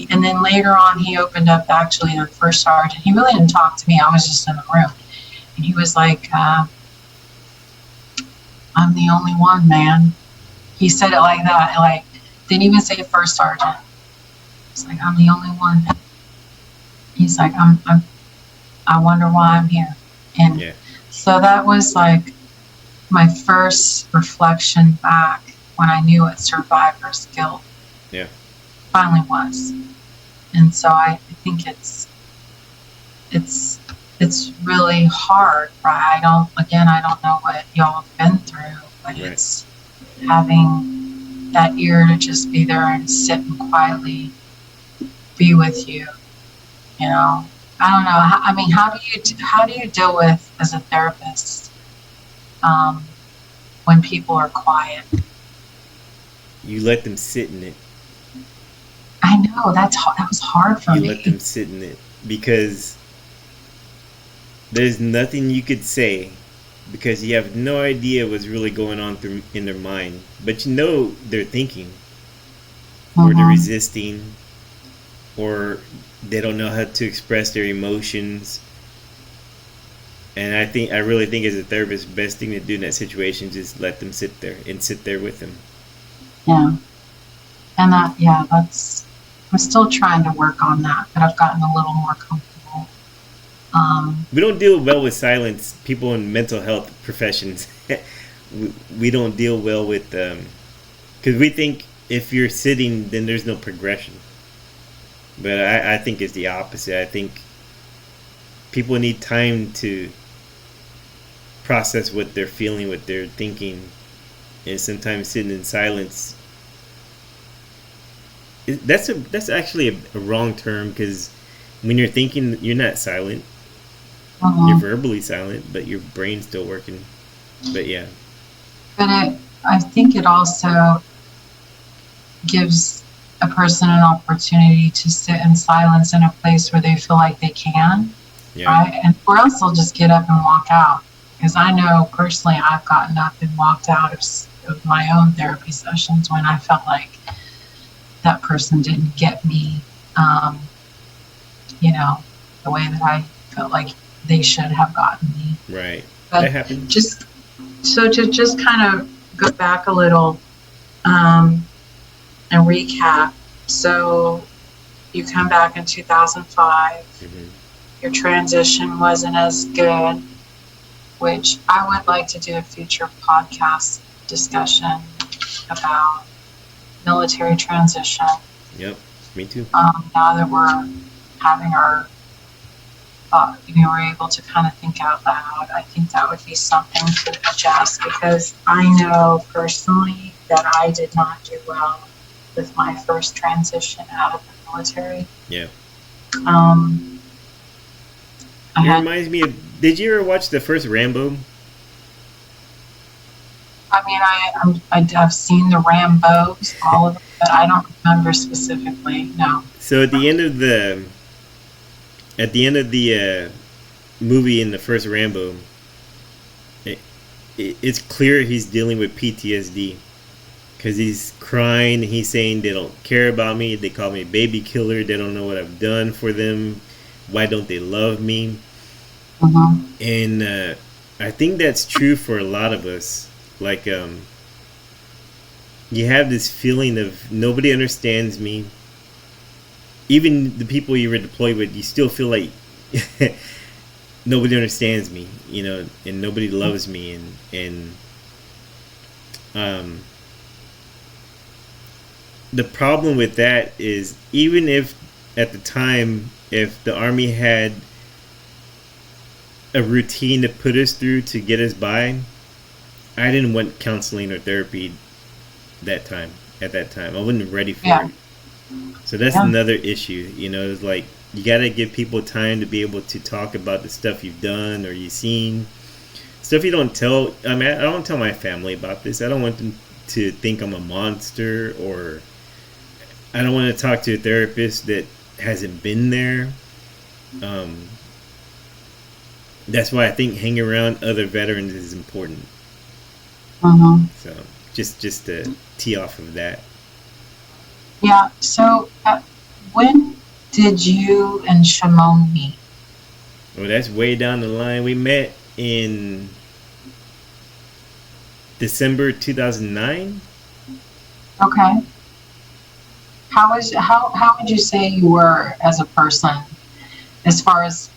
and then later on, he opened up, actually, the first sergeant. He really didn't talk to me. I was just in the room. And he was like, I'm the only one, man. He said it like that. Like, didn't even say first sergeant. It's like, I'm the only one. He's like, I wonder why I'm here. And so that was like my first reflection back when I knew what survivor's guilt finally was. And so I think it's really hard, right? I don't know what y'all have been through, but it's having that ear to just be there and sit and quietly be with you. I don't know. How do you deal with, as a therapist, when people are quiet? You let them sit in it. I know that was hard for me. You let them sit in it, because there's nothing you could say, because you have no idea what's really going on in their mind. But they're thinking, or they're resisting, or they don't know how to express their emotions. And I really think, as a therapist, the best thing to do in that situation is just let them sit there and sit there with them. Yeah. And I'm still trying to work on that, but I've gotten a little more comfortable. We don't deal well with silence. People in mental health professions, we don't deal well with, because we think if you're sitting, then there's no progression. But I think it's the opposite. I think people need time to process what they're feeling, what they're thinking, and sometimes sitting in silence. That's actually a wrong term, because when you're thinking, you're not silent. You're verbally silent, but your brain's still working. But yeah. But I think it also gives a person an opportunity to sit in silence in a place where they feel like they can, right? And or else they'll just get up and walk out. Because I know personally, I've gotten up and walked out of my own therapy sessions when I felt like that person didn't get me, the way that I felt like they should have gotten me. Right. But that happens. To just kind of go back a little, and recap. So you come back in 2005. Mm-hmm. Your transition wasn't as good, which I would like to do a future podcast discussion about military transition. Yep, me too. Now that we're having our, we're able to kind of think out loud, I think that would be something to adjust, because I know personally that I did not do well with my first transition out of the military. Yeah. Um, I It had, reminds me of. Did you ever watch the first Rambo? I mean, I've seen the Rambos, all of them, but I don't remember specifically. No. So at the end of the movie in the first Rambo, it's clear he's dealing with PTSD because he's crying. He's saying they don't care about me. They call me a baby killer. They don't know what I've done for them. Why don't they love me? Mm-hmm. And I think that's true for a lot of us. Like, you have this feeling of nobody understands me. Even the people you were deployed with, you still feel like nobody understands me, and nobody loves me, and the problem with that is, even if at the time, if the Army had a routine to put us through to get us by, I didn't want counseling or therapy at that time. I wasn't ready for it. So that's another issue. It's like you got to give people time to be able to talk about the stuff you've done or you've seen. Stuff you don't tell. I mean, I don't tell my family about this. I don't want them to think I'm a monster, or I don't want to talk to a therapist that hasn't been there. That's why I think hanging around other veterans is important. Mm-hmm. So just to tee off of that. Yeah. So when did you and Shimon meet? Well, that's way down the line. We met in December 2009. Okay. How would you say you were as a person, as far as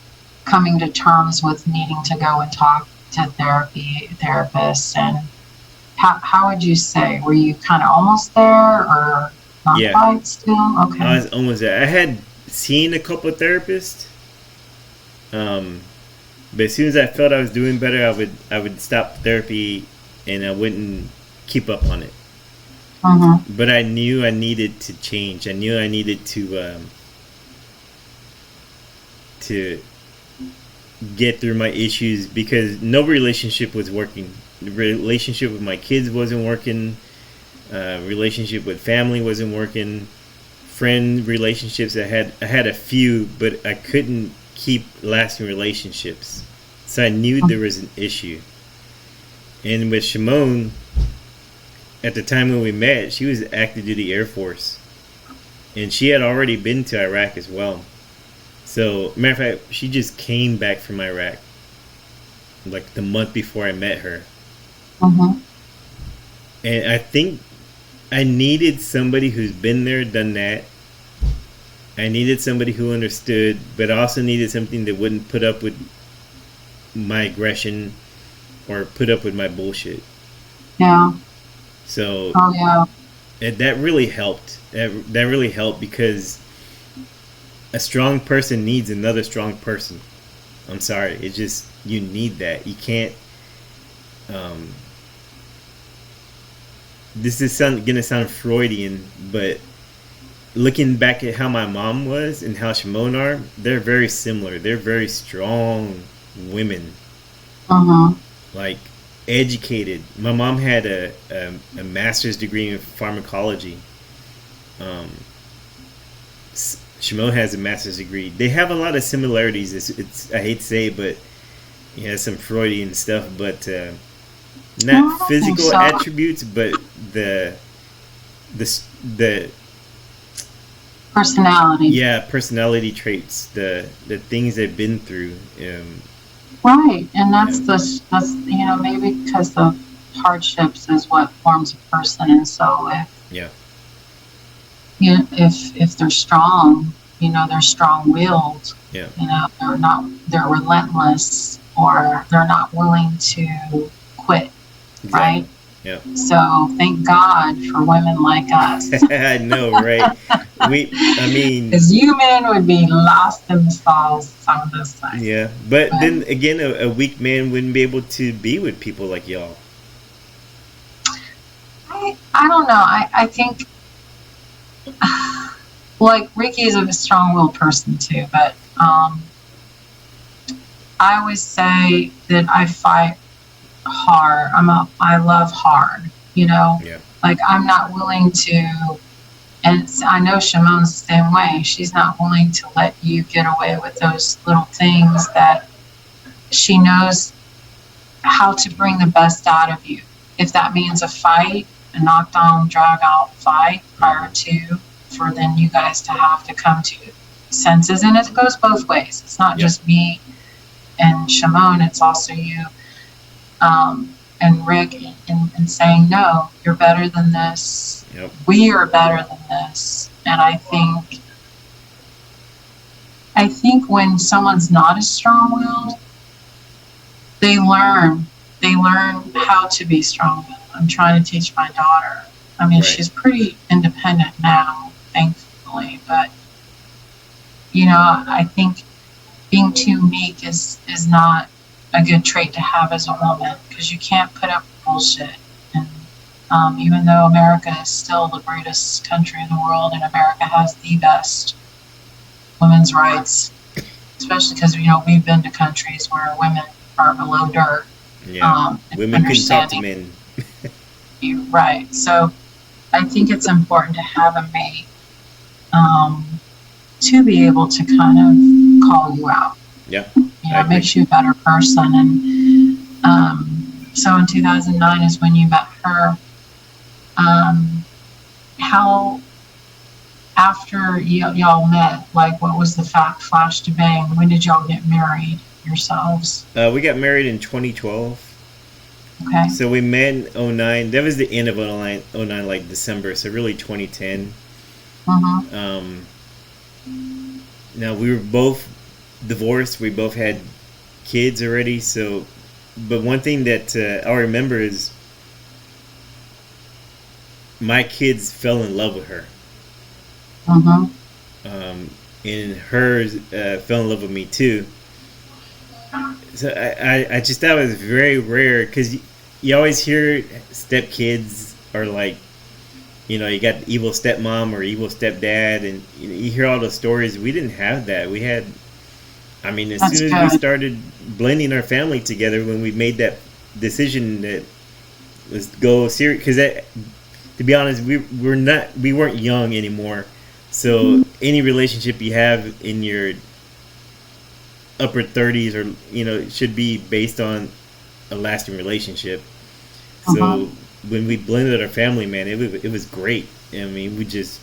coming to terms with needing to go and talk to therapists, and how would you say, were you kind of almost there, or not quite still? Okay. I was almost there. I had seen a couple of therapists, but as soon as I felt I was doing better, I would stop therapy and I wouldn't keep up on it. Mm-hmm. But I knew I needed to change. I knew I needed to get through my issues, because no relationship was working. The relationship with my kids wasn't working. Relationship with family wasn't working. Friend relationships, I had a few, but I couldn't keep lasting relationships. So I knew there was an issue. And with Shimon, at the time when we met, she was active duty Air Force, and she had already been to Iraq as well. So, matter of fact, she just came back from Iraq like the month before I met her. Mm-hmm. And I think I needed somebody who's been there, done that. I needed somebody who understood, but I also needed something that wouldn't put up with my aggression or put up with my bullshit. Yeah. So, that really helped. That really helped, because a strong person needs another strong person. I'm sorry. It's just, you need that. You can't. This is gonna sound Freudian, but looking back at how my mom was and how Shimon are, they're very similar. They're very strong women. Mm-hmm. Like, educated. My mom had a master's degree in pharmacology. Shimon has a master's degree. They have a lot of similarities. It's I hate to say it, but some Freudian stuff, but not physical attributes, but the personality. Yeah, personality traits, the things they've been through. Right, and that's maybe because the hardships is what forms a person, and so you know, if they're strong, you know, they're strong-willed, Yeah. you know, they're relentless, or they're not willing to quit, right? Exactly. Yeah. So thank God for women like us. I know, right? I mean, Because you men would be lost in the sauce some of this thing. yeah. But But then again, a weak man wouldn't be able to be with people like y'all. I don't know. I think, like, Ricky is a strong-willed person too, but I always say that I fight hard. I love hard, you know? Yeah. Like, I'm not willing to, and I know Shimon's the same way. She's not willing to let you get away with those little things that she knows how to bring the best out of you. If that means a fight, a knockdown, drag out fight prior to, for then you guys to have to come to senses. And it goes both ways. It's not Yeah. just me and Shimon, it's also you and Rick, and saying, no, you're better than this. Yep. We are better than this. And I think when someone's not as strong-willed, they learn how to be strong-willed. I'm trying to teach my daughter. I mean, Right. she's pretty independent now, thankfully, but you know, I think being too meek is not a good trait to have as a woman, because you can't put up with bullshit. And even though America is still the greatest country in the world, and America has the best women's rights, especially because, you know, we've been to countries where women are below dirt. Yeah. Women couldn't talk to Understanding. men. Right. So I think it's important to have a mate to be able to kind of call you out. Yeah. You know, it makes you a better person. And so in 2009 is when you met her. How, after y'all met, like, what was the flash to bang? When did y'all get married yourselves? We got married in 2012. Okay. So we met in 09. That was the end of 09, like December. So really 2010. Mm-hmm. Now we were both divorced. We both had kids already. So, but one thing that I remember is my kids fell in love with her. Mm-hmm. And hers fell in love with me too. So I just thought it was very rare, because you always hear stepkids are like, you know, you got evil stepmom or evil stepdad, and you hear all those stories. We didn't have that. We had, I mean, as That's soon as we good. started blending our family together, when we made that decision that was go serious, because to be honest, we weren't young anymore. So any relationship you have in your upper 30s, or you know, should be based on a lasting relationship. So when we blended our family, man, it was great. I mean, we just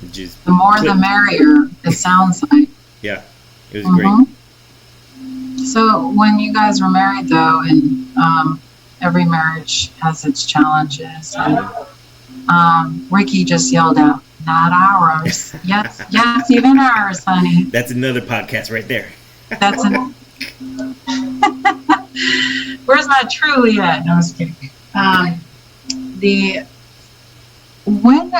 The more the merrier, it sounds like. yeah, it was great. So when you guys were married, though, and every marriage has its challenges, and Ricky just yelled out, "Not ours." Yes, yes, even ours, honey. That's another podcast right there. That's an. Where's my truly at? No, I was kidding. When,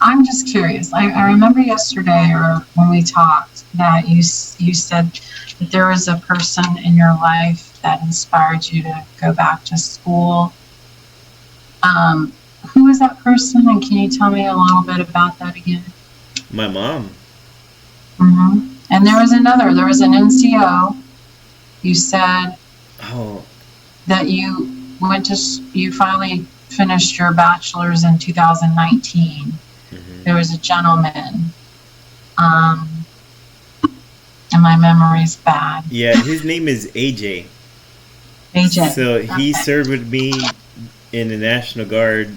I'm just curious. I remember yesterday, or when we talked, that you said that there was a person in your life that inspired you to go back to school. Who is that person, and can you tell me a little bit about that again? My mom. Mm-hmm. And there was an NCO. You said that you finally finished your bachelor's in 2019. Mm-hmm. There was a gentleman, and my memory's bad. Yeah, his name is AJ. AJ. So he served with me in the National Guard.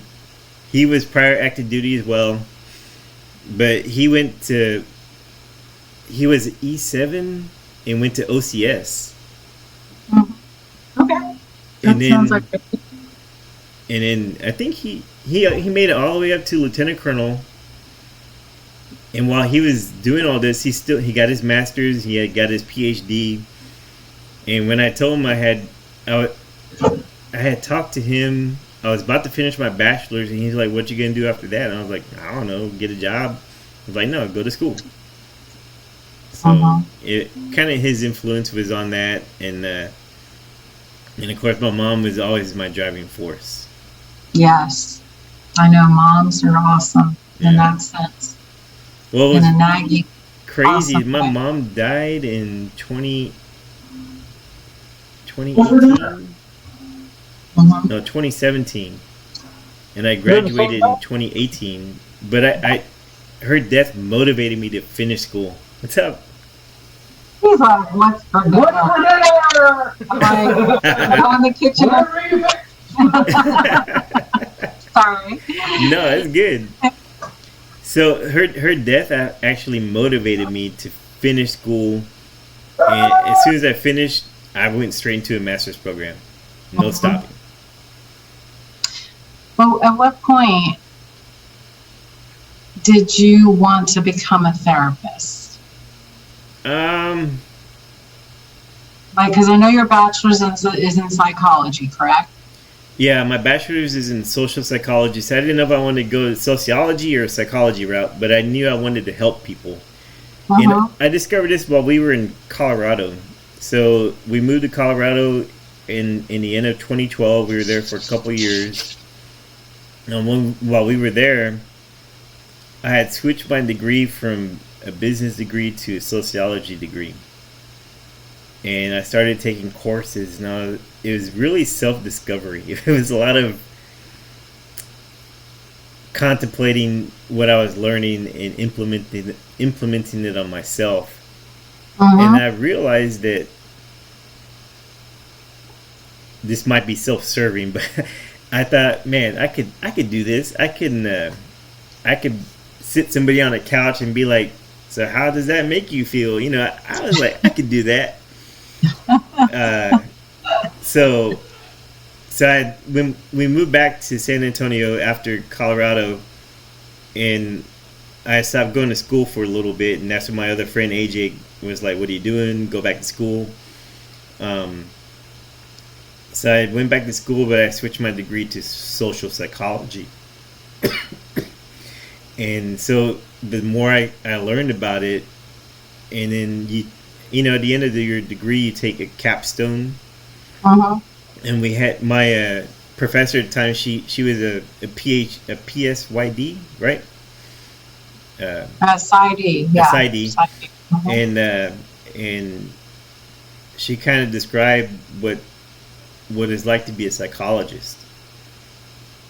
He was prior active duty as well, but he was E7 and went to OCS. Okay. And That sounds like it. And then I think he made it all the way up to lieutenant colonel, And while he was doing all this, he got his master's, he had got his PhD. And when I told him I had talked to him, I was about to finish my bachelor's, and he's like, "What you gonna do after that?" And I was like, "I don't know, get a job." I was like, "No, go to school." So Uh-huh. it kind of his influence was on that, and of course my mom was always my driving force. Yes. I know moms are awesome in Yeah. that sense, Well, it in was a nagging, crazy. awesome My way. mom died in 2018. Hmm. No, 2017, and I graduated in 2018. But her death motivated me to finish school. What's up? He's like, what's for dinner? I'm like, go in the kitchen. Sorry. No, it's good. So her death actually motivated me to finish school, and as soon as I finished, I went straight into a master's program. No Mhm. stopping. Well, at what point did you want to become a therapist? Um, Like, because I know your bachelor's is in psychology, correct? yeah, my bachelor's is in social psychology, so I didn't know if I wanted to go the sociology or psychology route, but I knew I wanted to help people. And Uh-huh. I discovered this while we were in Colorado. So we moved to Colorado in the end of 2012. We were there for a couple of years. And while we were there, I had switched my degree from a business degree to a sociology degree. And I started taking courses. Now, it was really self discovery. It was a lot of contemplating what I was learning and implementing it on myself. And Uh-huh. I realized that this might be self-serving, but I thought, man, I could do this. I could sit somebody on a couch and be like, so how does that make you feel? I was like, I could do that. Uh, so when we moved back to San Antonio after Colorado, and I stopped going to school for a little bit, and that's when my other friend AJ was like, "What are you doing? Go back to school." Um, so I went back to school, but I switched my degree to social psychology. And so the more I learned about it, and then at the end of your degree, you take a capstone. Uh-huh. And we had my professor at the time. She was a PSYD, right? Uh, PsyD, yeah. SID, PsyD. Uh-huh. and she kind of described what it's like to be a psychologist.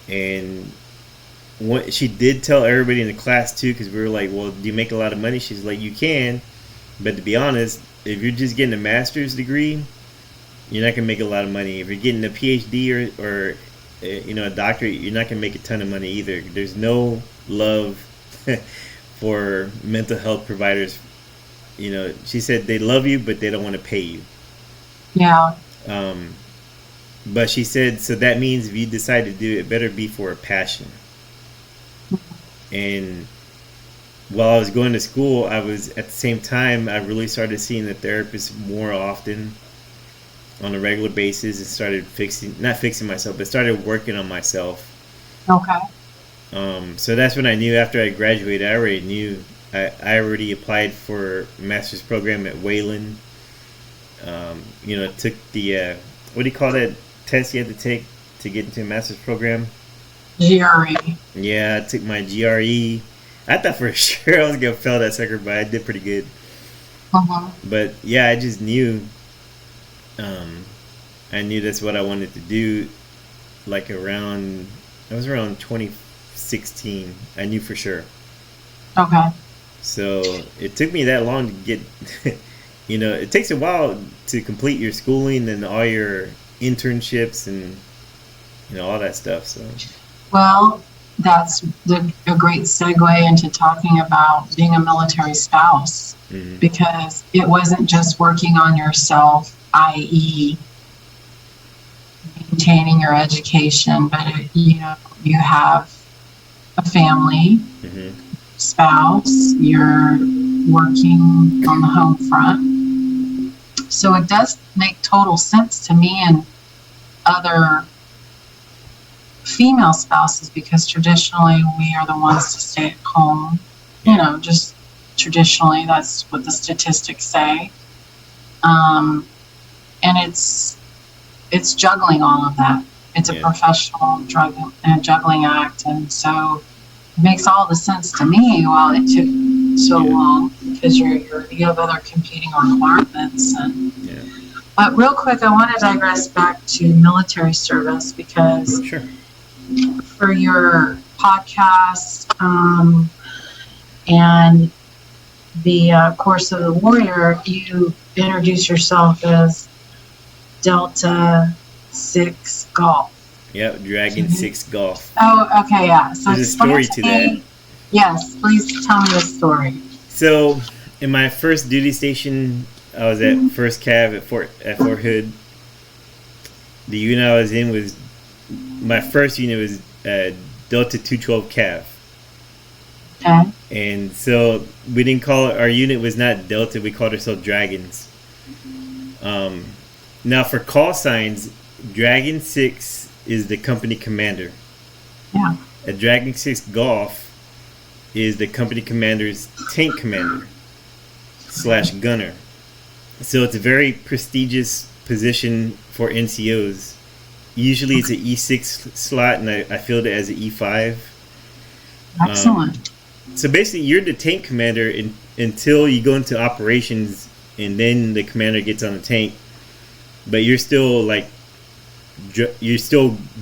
And what she did tell everybody in the class too, because we were like, "Well, do you make a lot of money?" She's like, "You can, but to be honest, if you're just getting a master's degree, you're not gonna make a lot of money. If you're getting a PhD or a doctorate, you're not gonna make a ton of money either. There's no love for mental health providers. She said they love you, but they don't want to pay you. Yeah. Um, but she said, so that means if you decide to do it, it better be for a passion. And while I was going to school, I was at the same time I really started seeing the therapist more often on a regular basis and started not fixing myself, but started working on myself. Okay. So that's when I knew after I graduated, I already knew I already applied for a master's program at Wayland. Took the what do you call that test you had to take to get into a master's program? GRE. Yeah, I took my GRE. I thought for sure I was gonna fail that sucker, but I did pretty good. Uh-huh. But yeah, I just knew. Um, I knew that's what I wanted to do. Like I was around 2016. I knew for sure. Okay. So it took me that long to get. It takes a while to complete your schooling and all your internships and all that stuff. So. Well, that's a great segue into talking about being a military spouse, Hmm. because it wasn't just working on yourself, i.e., maintaining your education, but you have a family, Hmm. spouse, you're working on the home front. So it does make total sense to me and other female spouses, because traditionally we are the ones to stay at home. You know, just traditionally, that's what the statistics say. And it's juggling all of that. It's a professional juggling act, and so it makes all the sense to me. While it took so long, because you have other competing requirements. And but real quick, I want to digress back to military service, because for your podcast and the Course of the Warrior, you introduce yourself as Delta 6 Golf. Yep, Dragon 6 Golf. Oh, okay, yeah. So there's a story to that. Yes, please tell me the story. So, in my first duty station, I was at 1st Cav at Fort Hood. The unit I was in my first unit was Delta 212 Cav. Okay. And so we didn't call it, our unit was not Delta, we called ourselves Dragons. Now for call signs, Dragon 6 is the company commander. Yeah. A Dragon 6 Golf is the company commander's tank commander / gunner. So it's a very prestigious position for NCOs. Usually it's an E6 slot, and I filled it as an E5. Excellent. So basically, you're the tank commander until you go into operations, and then the commander gets on the tank. But you're still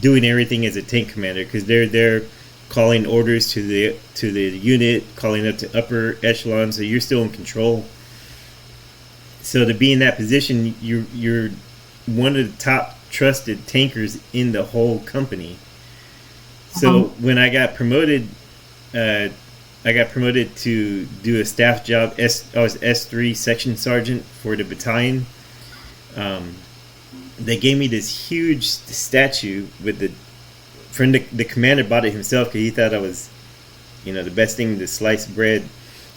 doing everything as a tank commander, because they're calling orders to the unit, calling up to upper echelon. So you're still in control. So to be in that position, you're one of the top trusted tankers in the whole company. So when I got promoted, to do a staff job. I was S3 section sergeant for the battalion. They gave me this huge statue with the commander bought it himself, because he thought I was, the best thing to slice bread.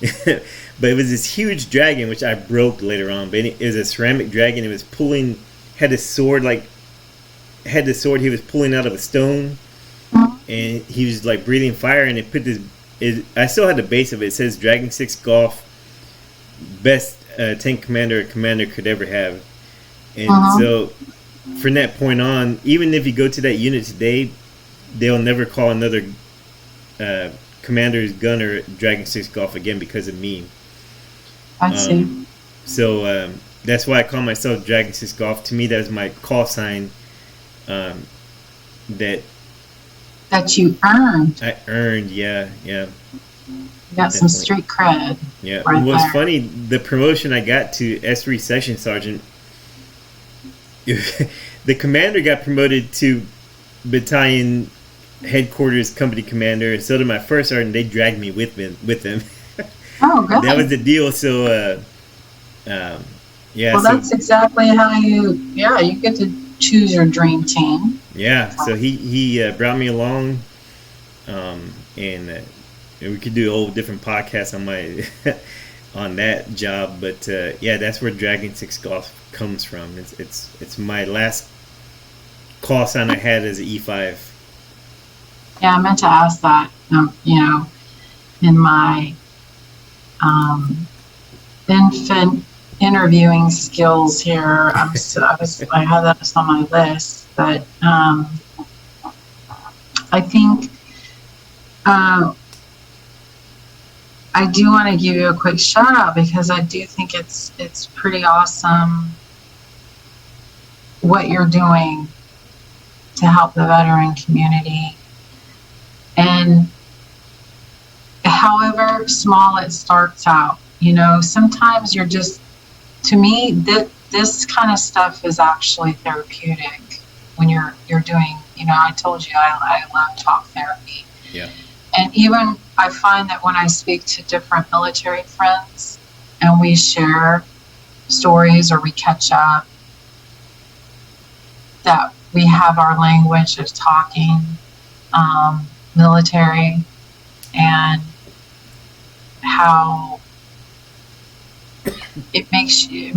But it was this huge dragon, which I broke later on. But it was a ceramic dragon. It was had a sword, he was pulling out of a stone, and he was like breathing fire, and it put this. I still had the base of it. It says Dragon 6 Golf, best tank commander a commander could ever have. And so from that point on, even if you go to that unit today, they'll never call another commander's gunner Dragon 6 Golf again because of me. I see. So that's why I call myself Dragon 6 Golf. To me, that was my call sign that you earned. I earned, yeah. You got some street cred. Yeah. Right, it was there. funny, the promotion I got to S3 section sergeant, the commander got promoted to battalion headquarters company commander, and so did my first sergeant. They dragged me with them. Oh, good. That was the deal. So yeah. Well, that's exactly how you get to choose your dream team. Yeah, so he brought me along, and we could do a whole different podcast on my on that job. But yeah, that's where Dragon 6 Golf comes from. It's my last call sign I had as an E5. Yeah, I meant to ask that. In my infant interviewing skills here, I had that on my list. But I think I do want to give you a quick shout out, because I do think it's pretty awesome what you're doing to help the veteran community. And however small it starts out, sometimes you're just, to me, this kind of stuff is actually therapeutic when you're doing, I told you I love talk therapy. Yeah. And even I find that when I speak to different military friends and we share stories or we catch up, that we have our language of talking military, and how it makes you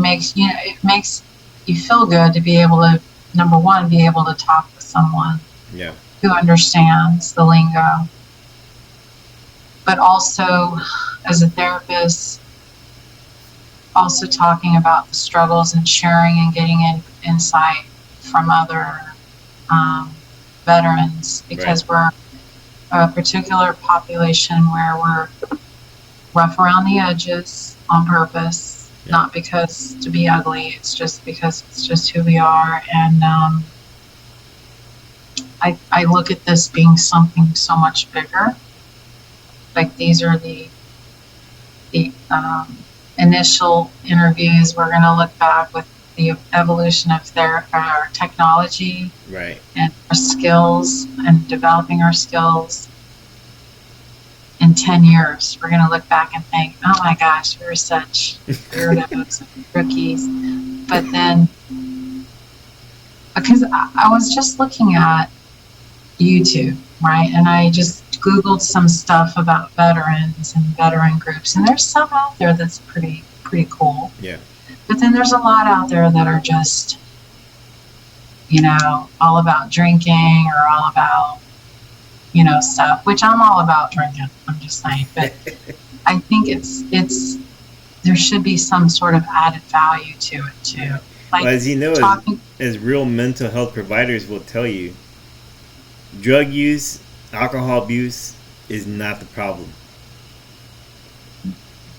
feel good to be able to, number one, be able to talk with someone Yeah. who understands the lingo, but also as a therapist, also talking about the struggles and sharing and getting insight from other veterans, because Right. we're a particular population where we're rough around the edges on purpose, Yeah. not because to be ugly, it's just because it's just who we are. And I look at this being something so much bigger. Like these are the initial interviews. We're going to look back with the evolution of our technology Right. and our skills and developing our skills. In 10 years, we're going to look back and think, oh my gosh, we were such weirdos and rookies. But then, because I was just looking at YouTube, right? And I just Googled some stuff about veterans and veteran groups. And there's some out there that's pretty cool. Yeah. But then there's a lot out there that are just, all about drinking or all about, stuff, which I'm all about drinking. I'm just saying. But I think it's there should be some sort of added value to it too. Like, well, as you know, as real mental health providers will tell you, drug use, alcohol abuse is not the problem.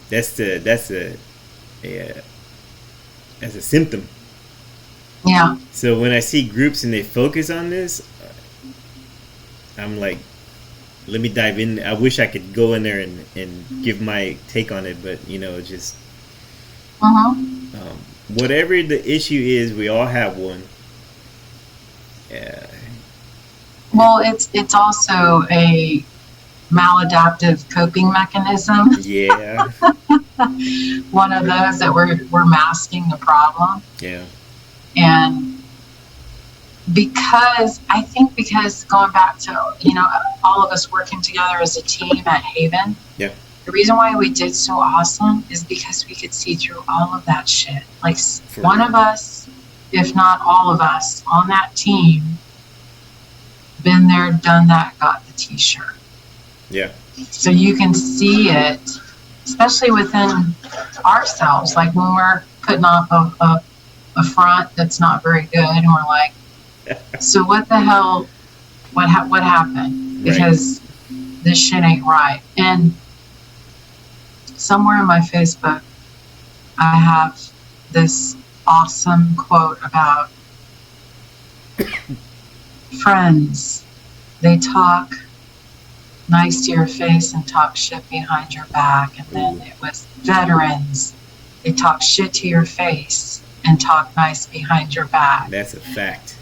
That's a symptom. Yeah. So when I see groups and they focus on this, I'm like, let me dive in. I wish I could go in there and give my take on it, but just whatever the issue is, we all have one. Well, it's also a maladaptive coping mechanism. Yeah. One of those that we're masking the problem. Yeah. And because going back to, all of us working together as a team at Haven. Yeah. The reason why we did so awesome is because we could see through all of that shit. Like one of us, if not all of us on that team, been there, done that, got the t-shirt. Yeah. So you can see it, especially within ourselves. Like when we're putting off a front that's not very good, and we're like, so what the hell? What happened? Because this shit ain't right. And somewhere in my Facebook, I have this awesome quote about friends. They talk nice to your face and talk shit behind your back. And then it was veterans. They talk shit to your face and talk nice behind your back. That's a fact.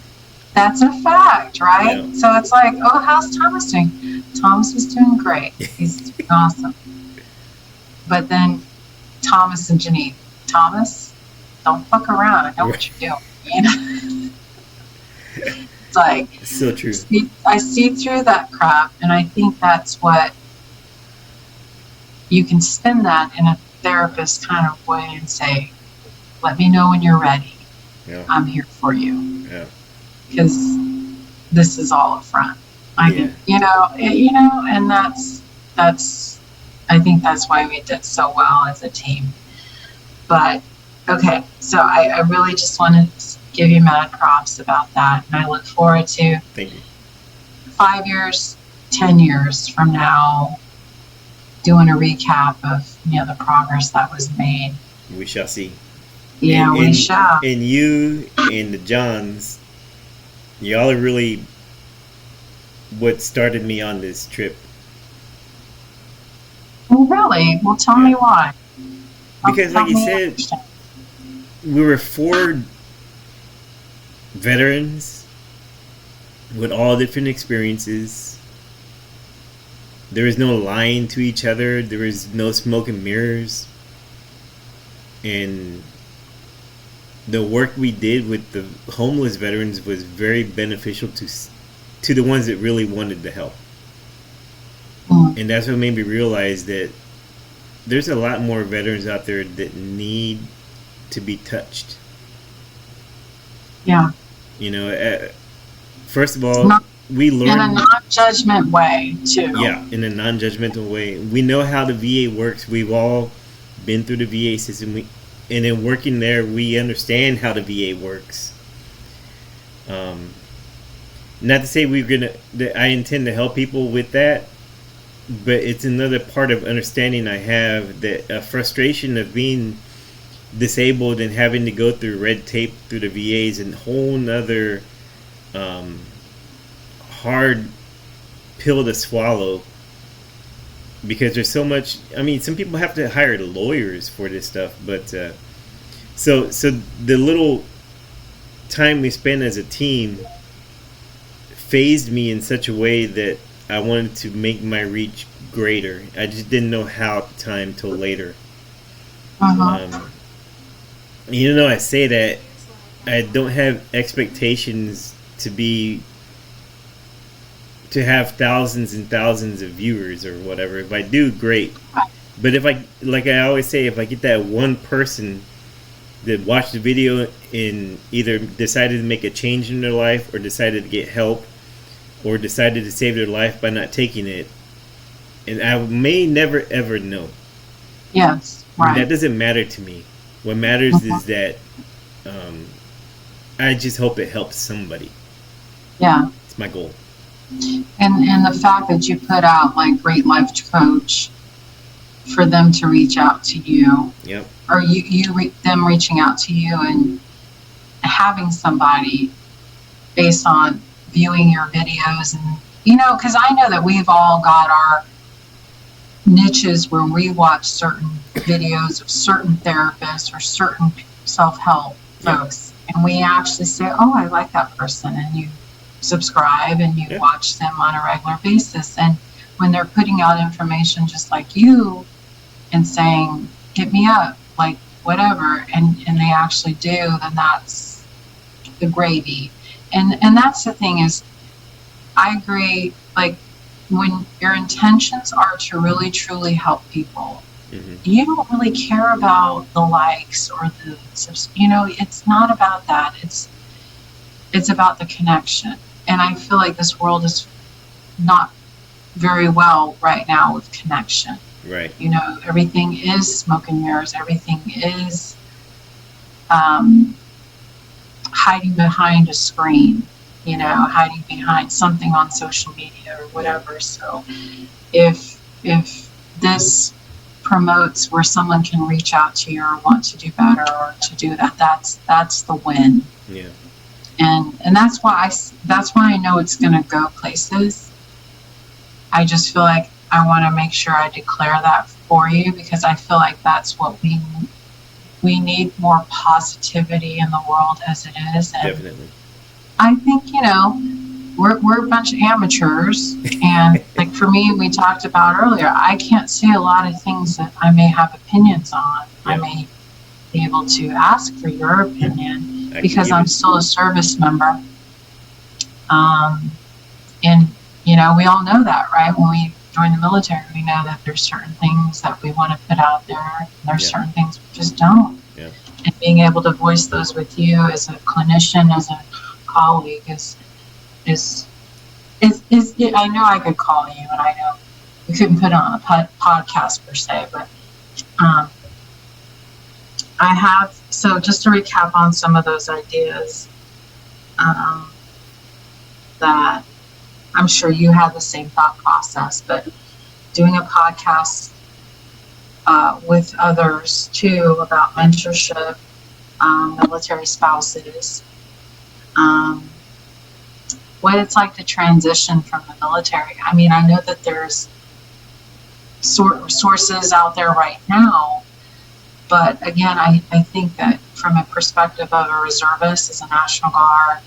That's a fact, right? Yeah. So it's like, oh, how's Thomas doing? Thomas is doing great. He's doing awesome. But then Thomas and Janine, Thomas, don't fuck around. I know what you're doing. It's like, so true. I see through that crap, and I think that's what you can spin that in a therapist kind of way and say, let me know when you're ready. Yeah. I'm here for you. Yeah. Because this is all up front. And that's I think that's why we did so well as a team. But okay, so I really just want to give you mad props about that, and I look forward to Thank you. 5 years, 10 years from now, doing a recap of the progress that was made. We shall see. Yeah, we shall. And you and the Johns, y'all are really what started me on this trip. Well, really? Well, tell me why. Because like you said, we were 4 veterans with all different experiences. There was no lying to each other. There was no smoke and mirrors. And the work we did with the homeless veterans was very beneficial to the ones that really wanted the help. And that's what made me realize that there's a lot more veterans out there that need to be touched. Yeah. You know, first of all, Not we in a learn, non-judgment way too. yeah, in a non-judgmental way. We know how the VA works. We've all been through the VA system. And in working there, we understand how the VA works. Not to say that I intend to help people with that, but it's another part of understanding I have, that a frustration of being disabled and having to go through red tape through the VAs and whole nother hard pill to swallow, because there's so much. I mean, some people have to hire lawyers for this stuff, but so the little time we spend as a team phased me in such a way that I wanted to make my reach greater. I just didn't know how at the time till later. Even though I say that, I don't have expectations to have thousands and thousands of viewers or whatever. If I do, great. But if I always say, if I get that one person that watched the video and either decided to make a change in their life, or decided to get help, or decided to save their life by not taking it, and I may never ever know. Yes, right. That doesn't matter to me. What matters is that I just hope it helps somebody. Yeah. It's my goal. And the fact that you put out like Great Life Coach for them to reach out to you. Yep. Or them reaching out to you and having somebody based on viewing your videos, and because I know that we've all got our niches where we watch certain videos of certain therapists or certain self-help folks, and we actually say, oh, I like that person, and you subscribe and you watch them on a regular basis. And when they're putting out information just like you and saying, hit me up, like whatever, and they actually do, then that's the gravy. And that's the thing is, I agree, like when your intentions are to really truly help people, you don't really care about the likes or the, it's not about that. It's about the connection. And I feel like this world is not very well right now with connection. Right. Everything is smoke and mirrors. Everything is hiding behind a screen, hiding behind something on social media or whatever. So if this promotes where someone can reach out to you or want to do better or to do that, that's the win. Yeah. And that's why I know it's going to go places. I just feel like I want to make sure I declare that for you, because I feel like that's what we need, more positivity in the world as it is. And definitely. I think, we're a bunch of amateurs, and like for me, we talked about earlier, I can't say a lot of things that I may have opinions on. Yeah. I may be able to ask for your opinion because I'm still a service member. And, we all know that, right? When we join the military, we know that there's certain things that we want to put out there, and there's certain things we just don't. Yeah. And being able to voice those with you as a clinician, as a colleague, is I know I could call you, and I know we couldn't put on a podcast per se, but I have. So just to recap on some of those ideas, that I'm sure you had the same thought process, but doing a podcast with others too about mentorship, military spouses, what it's like to transition from the military. I mean, I know that there's sources out there right now, but again, I think that from a perspective of a reservist, as a National Guard,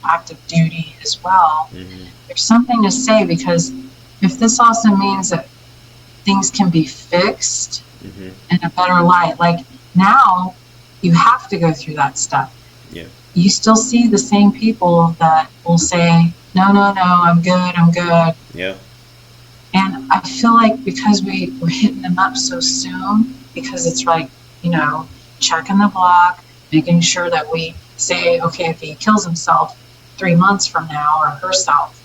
active duty as well, there's something to say, because if this also means that things can be fixed in a better light, like now you have to go through that stuff. Yeah. You still see the same people that will say, no, I'm good. Yeah. And I feel like because we're hitting them up so soon, because it's like, checking the block, making sure that we say, okay, if he kills himself 3 months from now or herself,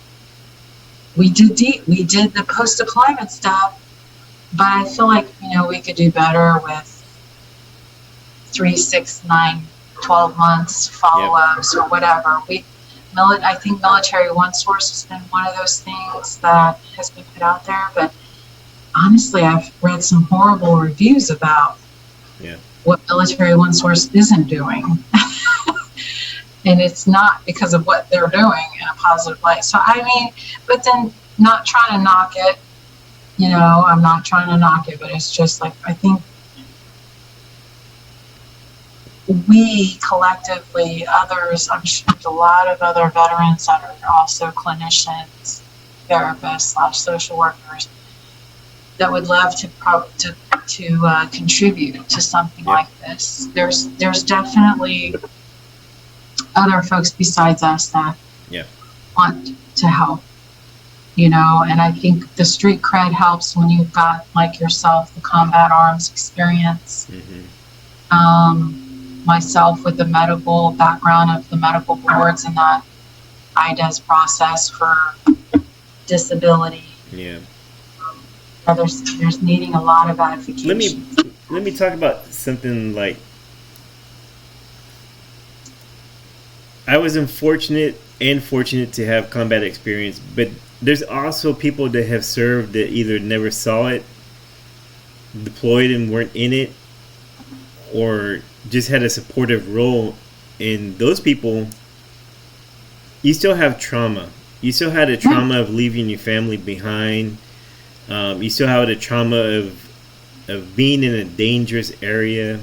we did the post deployment stuff, but I feel like, we could do better with 3, 6, 9, 12 months follow-ups or whatever. I think Military One Source has been one of those things that has been put out there, but honestly, I've read some horrible reviews about what Military One Source isn't doing. And it's not because of what they're doing in a positive light. So, but then not trying to knock it, I'm not trying to knock it, but it's just like, I think we collectively, others, I'm sure there's a lot of other veterans that are also clinicians, therapists / social workers that would love to contribute to something like this. There's definitely other folks besides us that want to help, and I think the street cred helps when you've got, like yourself, the combat arms experience. Myself with the medical background of the medical boards and that IDES process for disability. There's needing a lot of advocacy. Let me talk about something like, I was unfortunate and fortunate to have combat experience, but there's also people that have served that either never saw it, deployed and weren't in it, or just had a supportive role. And those people, you still have trauma. You still had a trauma of leaving your family behind. You still have the trauma of being in a dangerous area.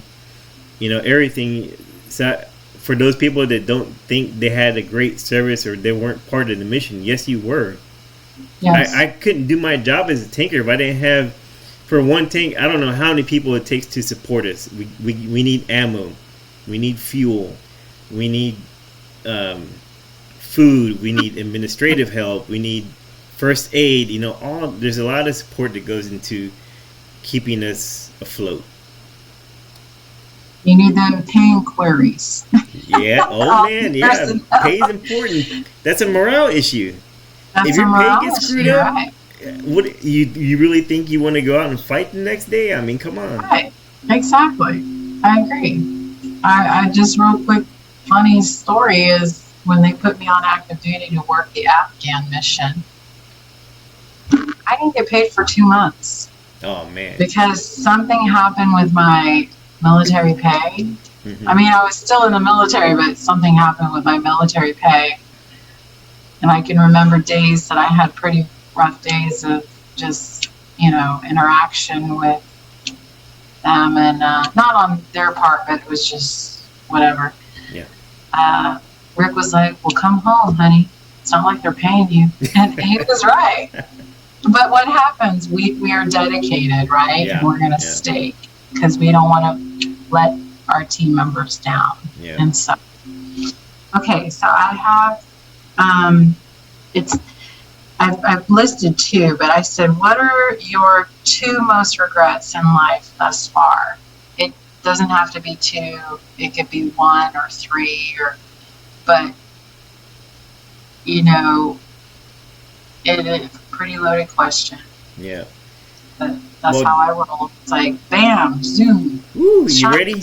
Everything. So for those people that don't think they had a great service or they weren't part of the mission, yes, you were. Yes. I couldn't do my job as a tanker if I didn't have, for one tank, I don't know how many people it takes to support us. We need ammo. We need fuel. We need food. We need administrative help. We need first aid. There's a lot of support that goes into keeping us afloat. You need them paying queries. Yeah. Oh man. Yeah. Pay is important. That's a morale issue. If your pay gets screwed up, right. What you really think you want to go out and fight the next day? I mean, come on. Right. Exactly. I agree. I just real quick funny story is when they put me on active duty to work the Afghan mission, I didn't get paid for 2 months. Oh man. Because something happened with my military pay. I mean, I was still in the military, but something happened with my military pay. And I can remember days that I had pretty rough days of just, interaction with them, and not on their part, but it was just whatever. Yeah. Rick was like, well, come home, honey. It's not like they're paying you. And he was right. But what happens? We are dedicated, right? Yeah. We're going to stay because we don't want to let our team members down. Yeah. And so, okay, so I have, I've listed 2, but I said, what are your 2 most regrets in life thus far? It doesn't have to be 2. It could be 1 or 3, but it is a pretty loaded question. Yeah. But that's how I roll. It's like, bam, zoom. Ooh, you ready?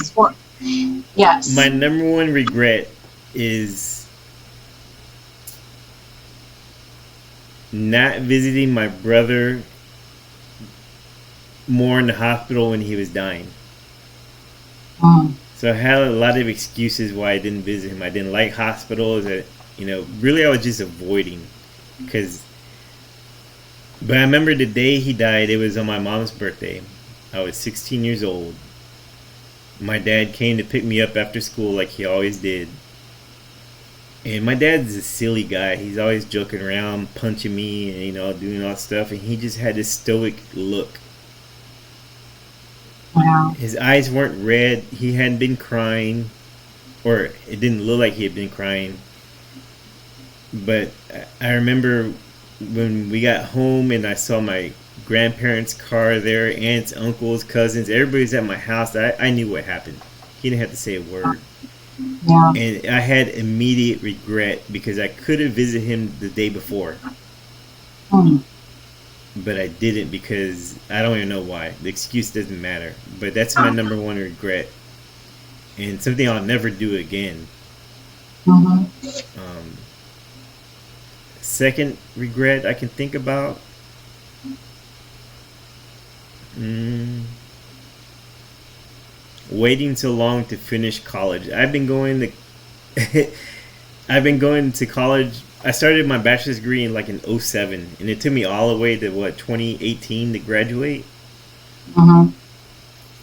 Yes. My number 1 regret is not visiting my brother more in the hospital when he was dying. So I had a lot of excuses why I didn't visit him. I didn't like hospitals. Really I was just avoiding. But I remember the day he died, it was on my mom's birthday. I was 16 years old. My dad came to pick me up after school like he always did. And my dad's a silly guy. He's always joking around, punching me, and doing all that stuff. And he just had this stoic look. Wow. His eyes weren't red. He hadn't been crying, or it didn't look like he had been crying. But I remember when we got home and I saw my grandparents' car there, aunts, uncles, cousins, everybody's at my house. I knew what happened. He didn't have to say a word. Yeah. And I had immediate regret because I could have visited him the day before, Mm. but I didn't because I don't even know why. The excuse doesn't matter. But that's my number one regret, and something I'll never do again. Hmm. Um, Second regret I can think about. Mm, Waiting so long to finish college. I've been going to college. I started my bachelor's degree in like in '07, and it took me all the way to what 2018 to graduate. Hmm.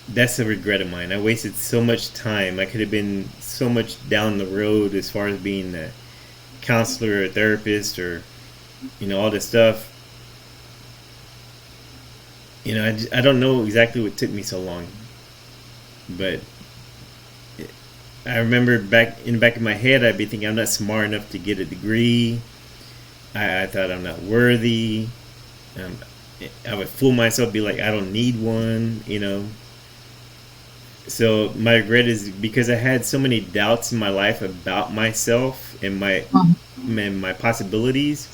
That's a regret of mine. I wasted so much time. I could have been so much down the road as far as being a counselor or a therapist or all this stuff. I don't know exactly what took me so long, but I remember back in the back of my head, I'd be thinking I'm not smart enough to get a degree. I thought I'm not worthy. Um, I would fool myself, be like, I don't need one. So my regret is because I had so many doubts in my life about myself and my possibilities.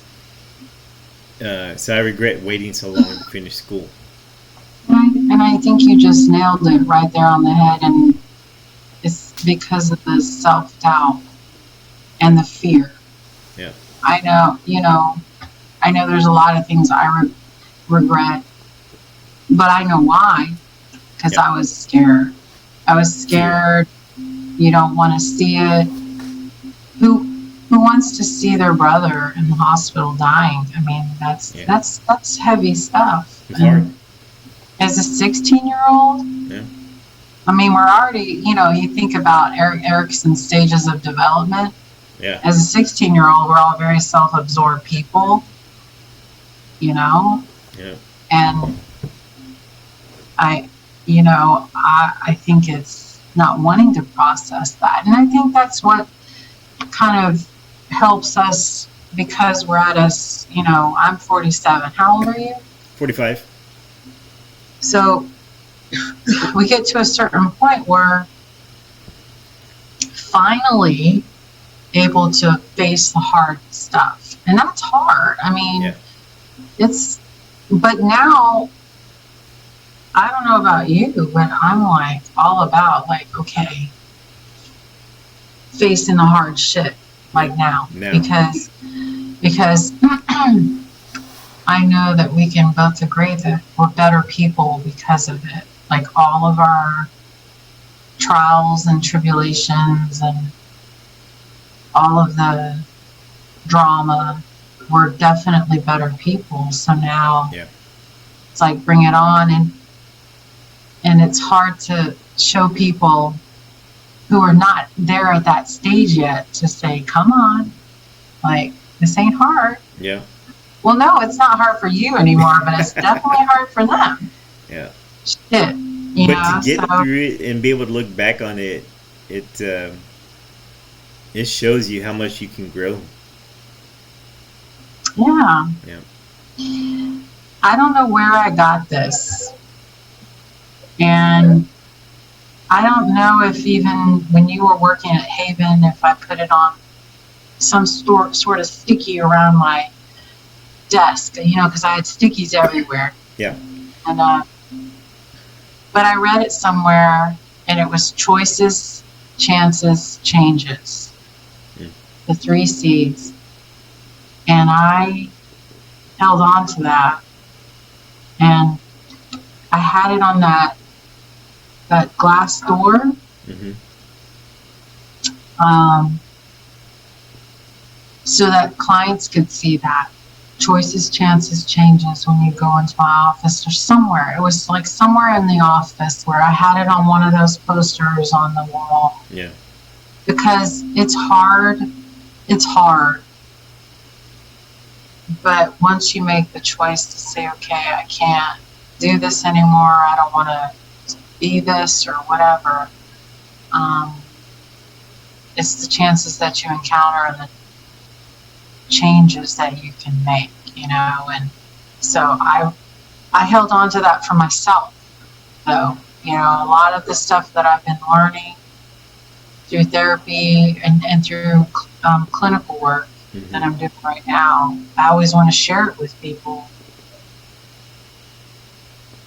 So I regret waiting so long to finish school. And I think you just nailed it right there on the head. And it's because of the self doubt and the fear. Yeah, I know, I know there's a lot of things I regret, but I know why. Because yeah, I was scared. I was fear. scared. You don't want to see it. Who wants to see their brother in the hospital dying? I mean, that's Yeah, that's that's heavy stuff. it's hard. And as a 16-year-old, Yeah, I mean, we're already, you think about Erickson's stages of development. yeah, As a 16-year-old, we're all very self-absorbed people, you know, yeah, and I think it's not wanting to process that. And I think that's what kind of helps us because we're at us, I'm 47. How old are you? 45. So we get to a certain point where finally able to face the hard stuff. And that's hard. I mean, Yeah, but now, I don't know about you, but I'm like all about like, okay, facing the hard shit yeah. like now Now, because I know that we can both agree that we're better people because of it. Like all of our trials and tribulations and all of the drama, we're definitely better people. So now yeah, it's like bring it on, and it's hard to show people who are not there at that stage yet to say, come on, like this ain't hard. yeah, Well, no, it's not hard for you anymore, but it's definitely hard for them. yeah. Shit, But to get so through it and be able to look back on it, it shows you how much you can grow. yeah. Yeah, I don't know where I got this. And I don't know if even when you were working at Haven, if I put it on some sort of sticky around my desk, because I had stickies everywhere. yeah, And but I read it somewhere, and it was choices, chances, changes, mm, the 3 C's. And I held on to that, and I had it on that glass door, mm-hmm, um, so that clients could see that. Choices, chances, changes when you go into my office or somewhere. It was like somewhere in the office where I had it on one of those posters on the wall yeah, because it's hard. It's hard. But once you make the choice to say, okay, I can't do this anymore, I don't want to be this or whatever, it's the chances that you encounter and the changes that you can make, and so I held on to that for myself, though. A lot of the stuff that I've been learning through therapy and through clinical work that I'm doing right now, I always want to share it with people,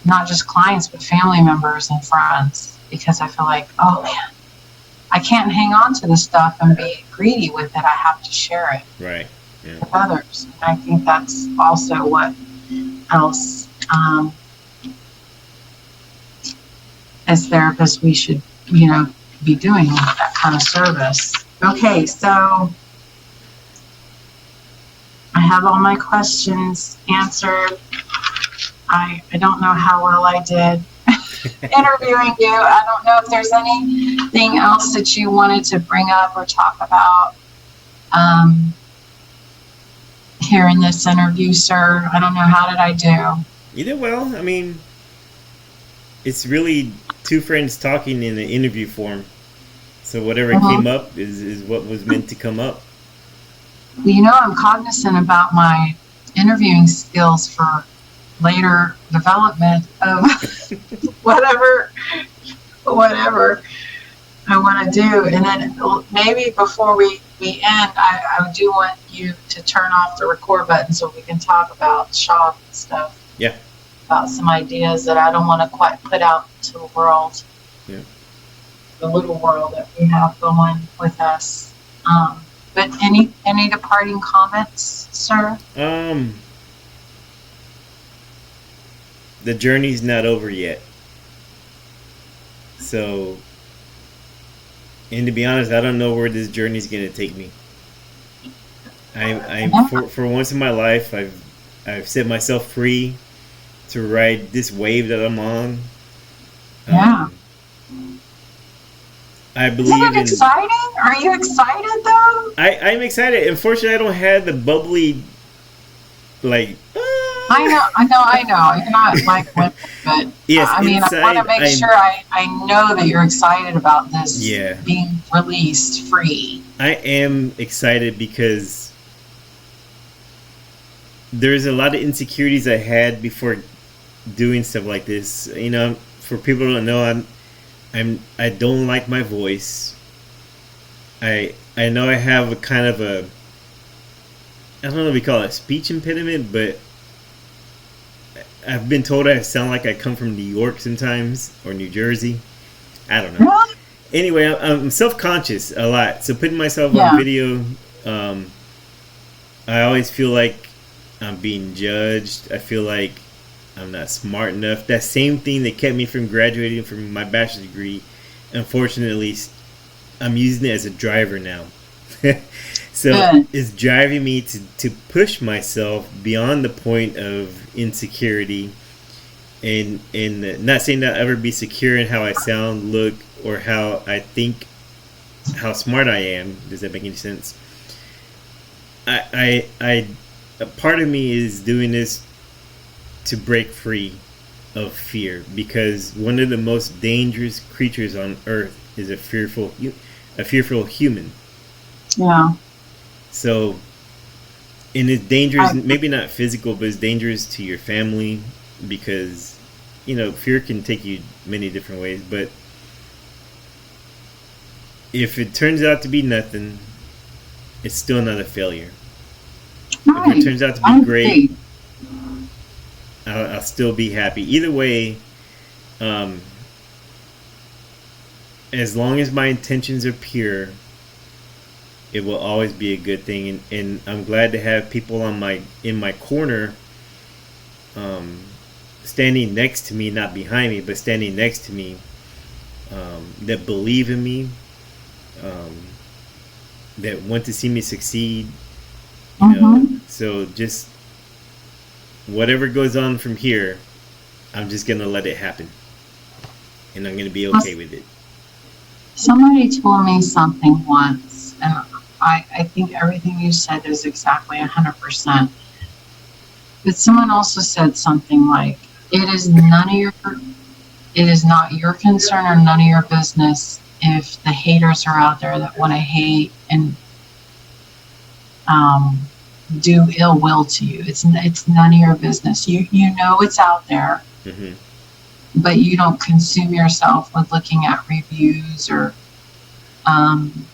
not just clients, but family members and friends, because I feel like, oh man, I can't hang on to this stuff and be greedy with it. I have to share it with others. And I think that's also what else, as therapists, we should, be doing that kind of service. Okay, so I have all my questions answered. I don't know how well I did interviewing you. I don't know if there's anything else that you wanted to bring up or talk about here in this interview, sir. I don't know. How did I do? You did well. I mean, it's really two friends talking in an interview form. So whatever came up is what was meant to come up. Well, I'm cognizant about my interviewing skills for later development of whatever I want to do. And then maybe before we end, I do want you to turn off the record button so we can talk about shop and stuff. Yeah. About some ideas that I don't want to quite put out to the world. Yeah. The little world that we have going with us. But any departing comments, sir? The journey's not over yet. So, and to be honest, I don't know where this journey's going to take me. For once in my life, I've set myself free to ride this wave that I'm on. Yeah. I believe. Isn't it exciting? Are you excited though? I'm excited. Unfortunately, I don't have the bubbly, like. I know. You're not like women, but yes, I mean, I want to make sure I know that you're excited about this being released free. I am excited because there's a lot of insecurities I had before doing stuff like this. For people who don't know, I don't like my voice. I know I have a kind of a, I don't know if we call it a speech impediment, but I've been told I sound like I come from New York sometimes, or New Jersey. I don't know. What? Anyway, I'm self-conscious a lot. So putting myself on video, I always feel like I'm being judged. I feel like I'm not smart enough. That same thing that kept me from graduating from my bachelor's degree, unfortunately, I'm using it as a driver now. So it's driving me to push myself beyond the point of insecurity, and not saying that I'll ever be secure in how I sound, look, or how I think, how smart I am. Does that make any sense? A part of me is doing this to break free of fear, because one of the most dangerous creatures on earth is a fearful human. Yeah. So, and it's dangerous, maybe not physical, but it's dangerous to your family, because, fear can take you many different ways. But if it turns out to be nothing, it's still not a failure. Right. If it turns out to be great, I'll still be happy. Either way, as long as my intentions are pure, it will always be a good thing. And I'm glad to have people in my corner, standing next to me, not behind me, but standing next to me, that believe in me, that want to see me succeed. So just whatever goes on from here, I'm just gonna let it happen, and I'm gonna be okay with it. Somebody told me something once, and I think everything you said is exactly 100%. But someone also said something like, it is not your concern or none of your business if the haters are out there that want to hate and do ill will to you. It's none of your business. You know it's out there, Mm-hmm. but you don't consume yourself with looking at reviews or um,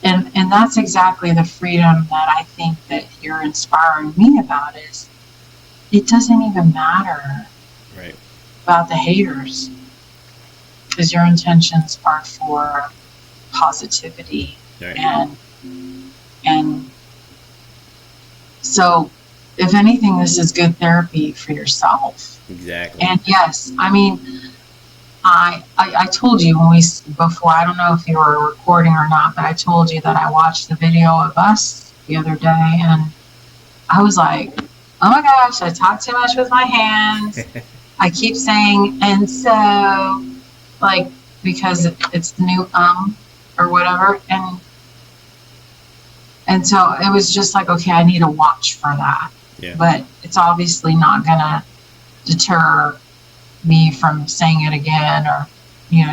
and that's exactly the freedom that I think that you're inspiring me about. Is it doesn't even matter Right. about the haters, because your intentions are for positivity. Right. And so if anything, this is good therapy for yourself. Exactly. And yes, I mean, I told you before, I don't know if you were recording or not, but I told you that I watched the video of us the other day, and I was like, oh my gosh, I talk too much with my hands. I keep saying, and so, like, because it's the new or whatever. And so it was just like, okay, I need to watch for that. Yeah. But it's obviously not going to deter me from saying it again, or,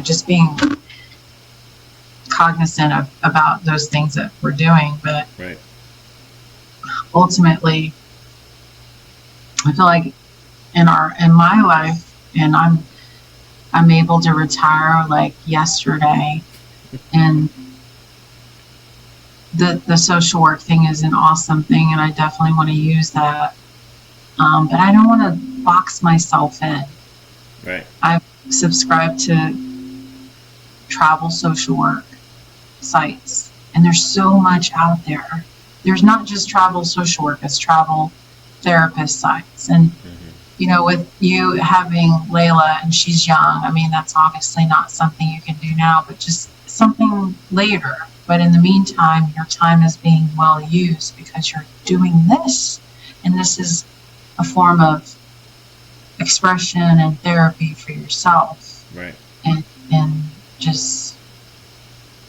just being cognizant about those things that we're doing. But Right. ultimately, I feel like in my life, and I'm able to retire like yesterday, and the social work thing is an awesome thing, and I definitely want to use that. But I don't want to box myself in. Right. I've subscribed to travel social work sites, and there's so much out there. There's not just travel social work, it's travel therapist sites. And, with you having Layla and she's young, I mean, that's obviously not something you can do now, but just something later. But in the meantime, your time is being well used because you're doing this. And this is a form of expression and therapy for yourself. Right. And just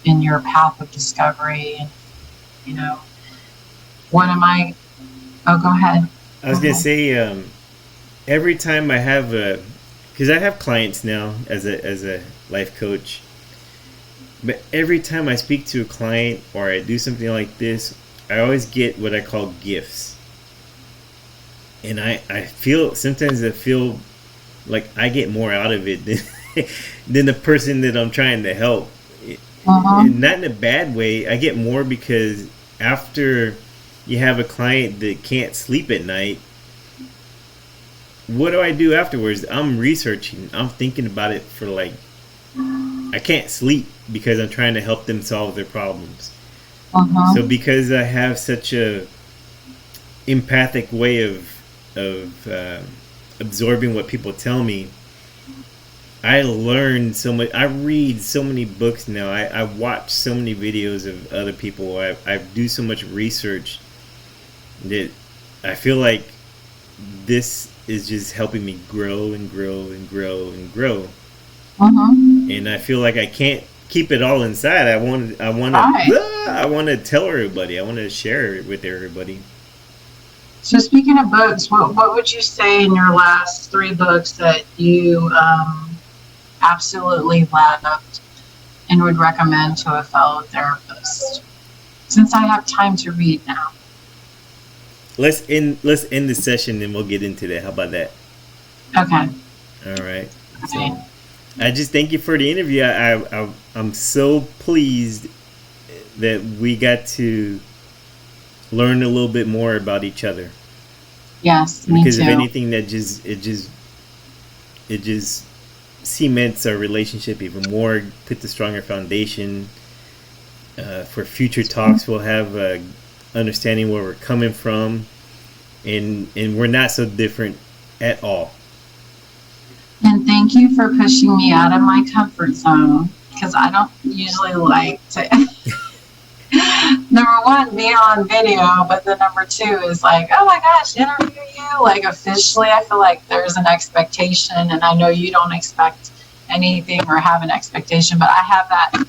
in your path of discovery. And, one of my, oh, go ahead. I was going to say, every time I have because I have clients now as a life coach, but every time I speak to a client or I do something like this, I always get what I call gifts. And I sometimes I feel like I get more out of it than the person that I'm trying to help. Not in a bad way. I get more because after you have a client that can't sleep at night, what do I do afterwards? I'm researching. I'm thinking about it for I can't sleep because I'm trying to help them solve their problems. So because I have such a empathic way of absorbing what people tell me, I learn so much. I read so many books now. I watch so many videos of other people. I do so much research that I feel like this is just helping me grow and grow and grow and grow. And I feel like I can't keep it all inside. I want to tell everybody. I want to share it with everybody. So speaking of books, what would you say in your last 3 books that you absolutely loved and would recommend to a fellow therapist? Since I have time to read now. Let's end this session and we'll get into that. How about that? Okay. All right. Okay. So I just thank you for the interview. I'm so pleased that we got to learn a little bit more about each other. Yes, me because too. If anything, that it just cements our relationship even more, puts a stronger foundation for future talks. We'll have understanding where we're coming from, and we're not so different at all. And thank you for pushing me out of my comfort zone, because I don't usually like to number one, be on video, but then number 2 is like, oh my gosh, interview you, like officially. I feel like there's an expectation, and I know you don't expect anything or have an expectation, but I have that.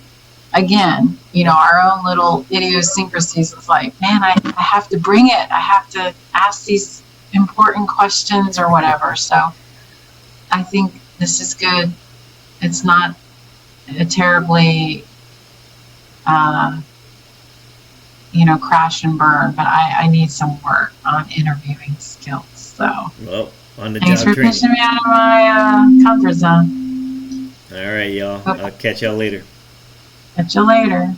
Again, our own little idiosyncrasies. It's like, man, I have to bring it. I have to ask these important questions or whatever. So I think this is good. It's not a terribly crash and burn, but I need some work on interviewing skills. So Well, on the thanks job for training. pushing me out of my comfort zone. All right, y'all. Okay. I'll catch y'all later. Catch you later.